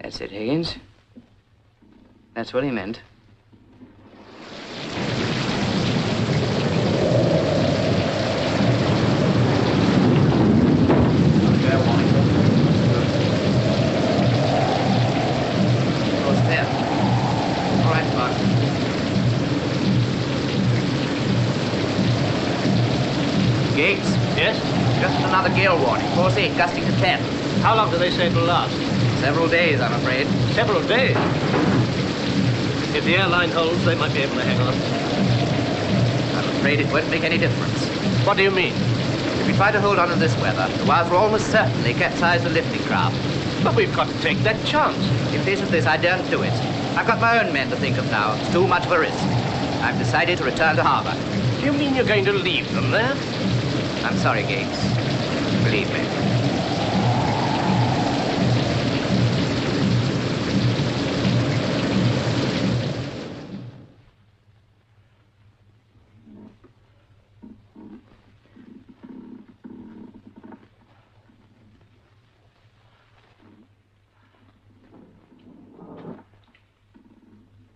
That's it, Higgins. That's what he meant. Gates? Yes? Just another gale warning. Force 8, gusting to 10. How long do they say it'll last? Several days, I'm afraid. Several days? If the airline holds, they might be able to hang on. I'm afraid it won't make any difference. What do you mean? If we try to hold on in this weather, the wires will almost certainly capsize the lifting craft. But we've got to take that chance. In face of this, I daren't do it. I've got my own men to think of now. It's too much of a risk. I've decided to return to harbor. Do you mean you're going to leave them there? I'm sorry, Gates. Believe me.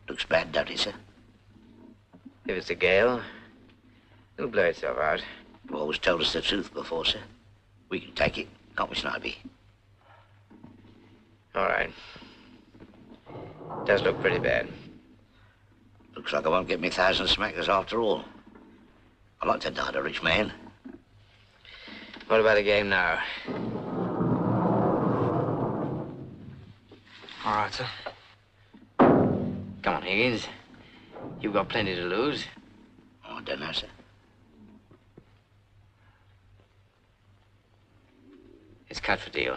Looks bad, don't it, sir? If it's a gale, it'll blow itself out. You've always told us the truth before, sir. We can take it, can't we, Snipey? All right. Does look pretty bad. Looks like I won't get me 1,000 smackers after all. I like to die a rich man. What about the game now? All right, sir. Come on, Higgins. You've got plenty to lose. Oh, I don't know, sir. It's cut for deal.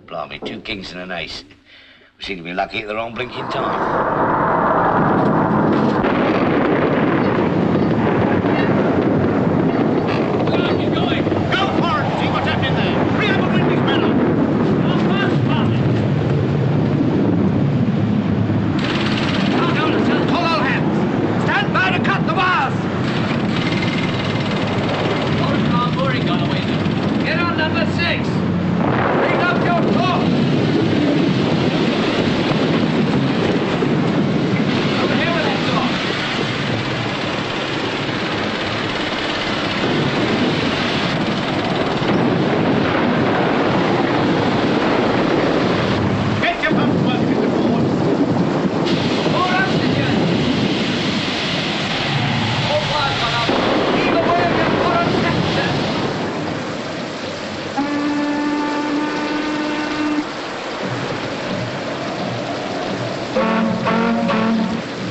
Blimey, 2 kings and an ace. We seem to be lucky at the wrong blinking time.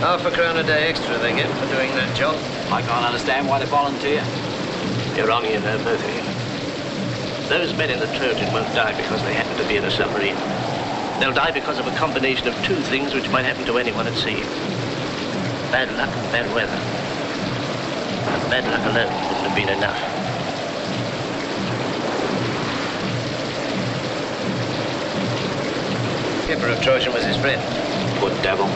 Half a crown a day extra they get for doing that job. I can't understand why they volunteer. You're wrong, you know, both of you. Those men in the Trojan won't die because they happen to be in a submarine. They'll die because of a combination of two things which might happen to anyone at sea. Bad luck and bad weather. And bad luck alone wouldn't have been enough. Skipper of Trojan was his friend. Poor devil.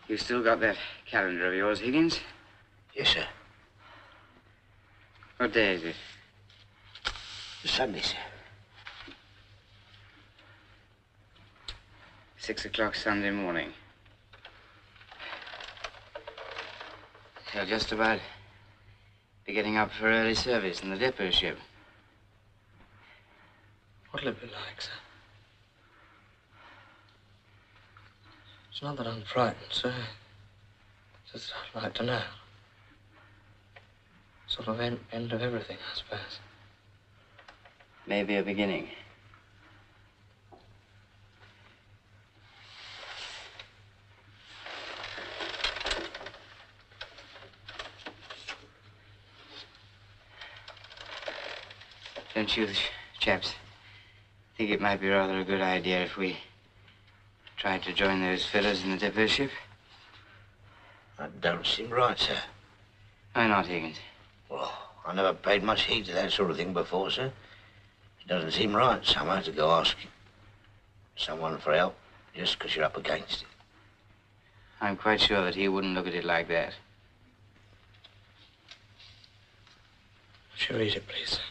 You still got that calendar of yours, Higgins? Yes, sir. What day is it? Sunday, sir. 6 o'clock Sunday morning. You'll just about be getting up for early service in the depot ship. What'll it be like, sir? It's not that I'm frightened, sir. It's just I'd like to know. Sort of end of everything, I suppose. Maybe a beginning. Don't you chaps think it might be rather a good idea if we tried to join those fellows in the depot ship? That don't seem right, sir. Why not, Higgins? Well, I never paid much heed to that sort of thing before, sir. It doesn't seem right somehow to go ask someone for help just because you're up against it. I'm quite sure that he wouldn't look at it like that. Sure, eat it, please, sir.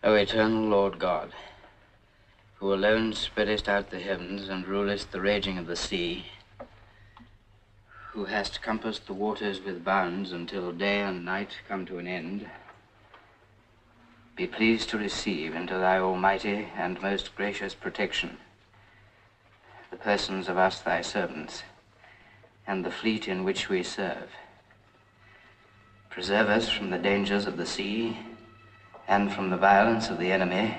O eternal Lord God, who alone spreadest out the heavens and rulest the raging of the sea, who hast compassed the waters with bounds until day and night come to an end, be pleased to receive into thy almighty and most gracious protection the persons of us thy servants and the fleet in which we serve. Preserve us from the dangers of the sea and from the violence of the enemy,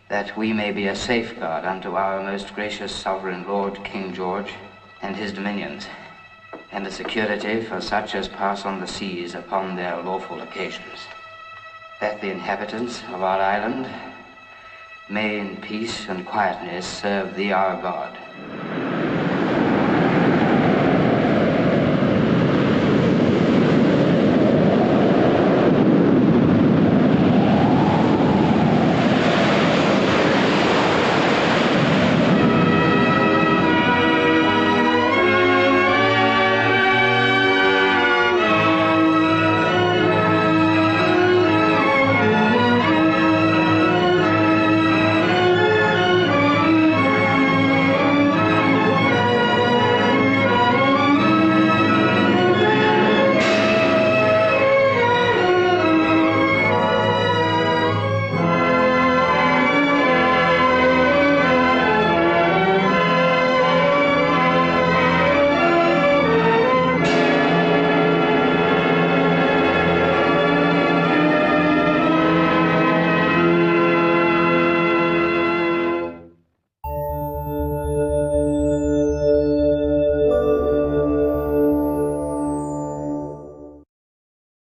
that we may be a safeguard unto our most gracious sovereign Lord King George and his dominions, and a security for such as pass on the seas upon their lawful occasions, that the inhabitants of our island may in peace and quietness serve thee our God,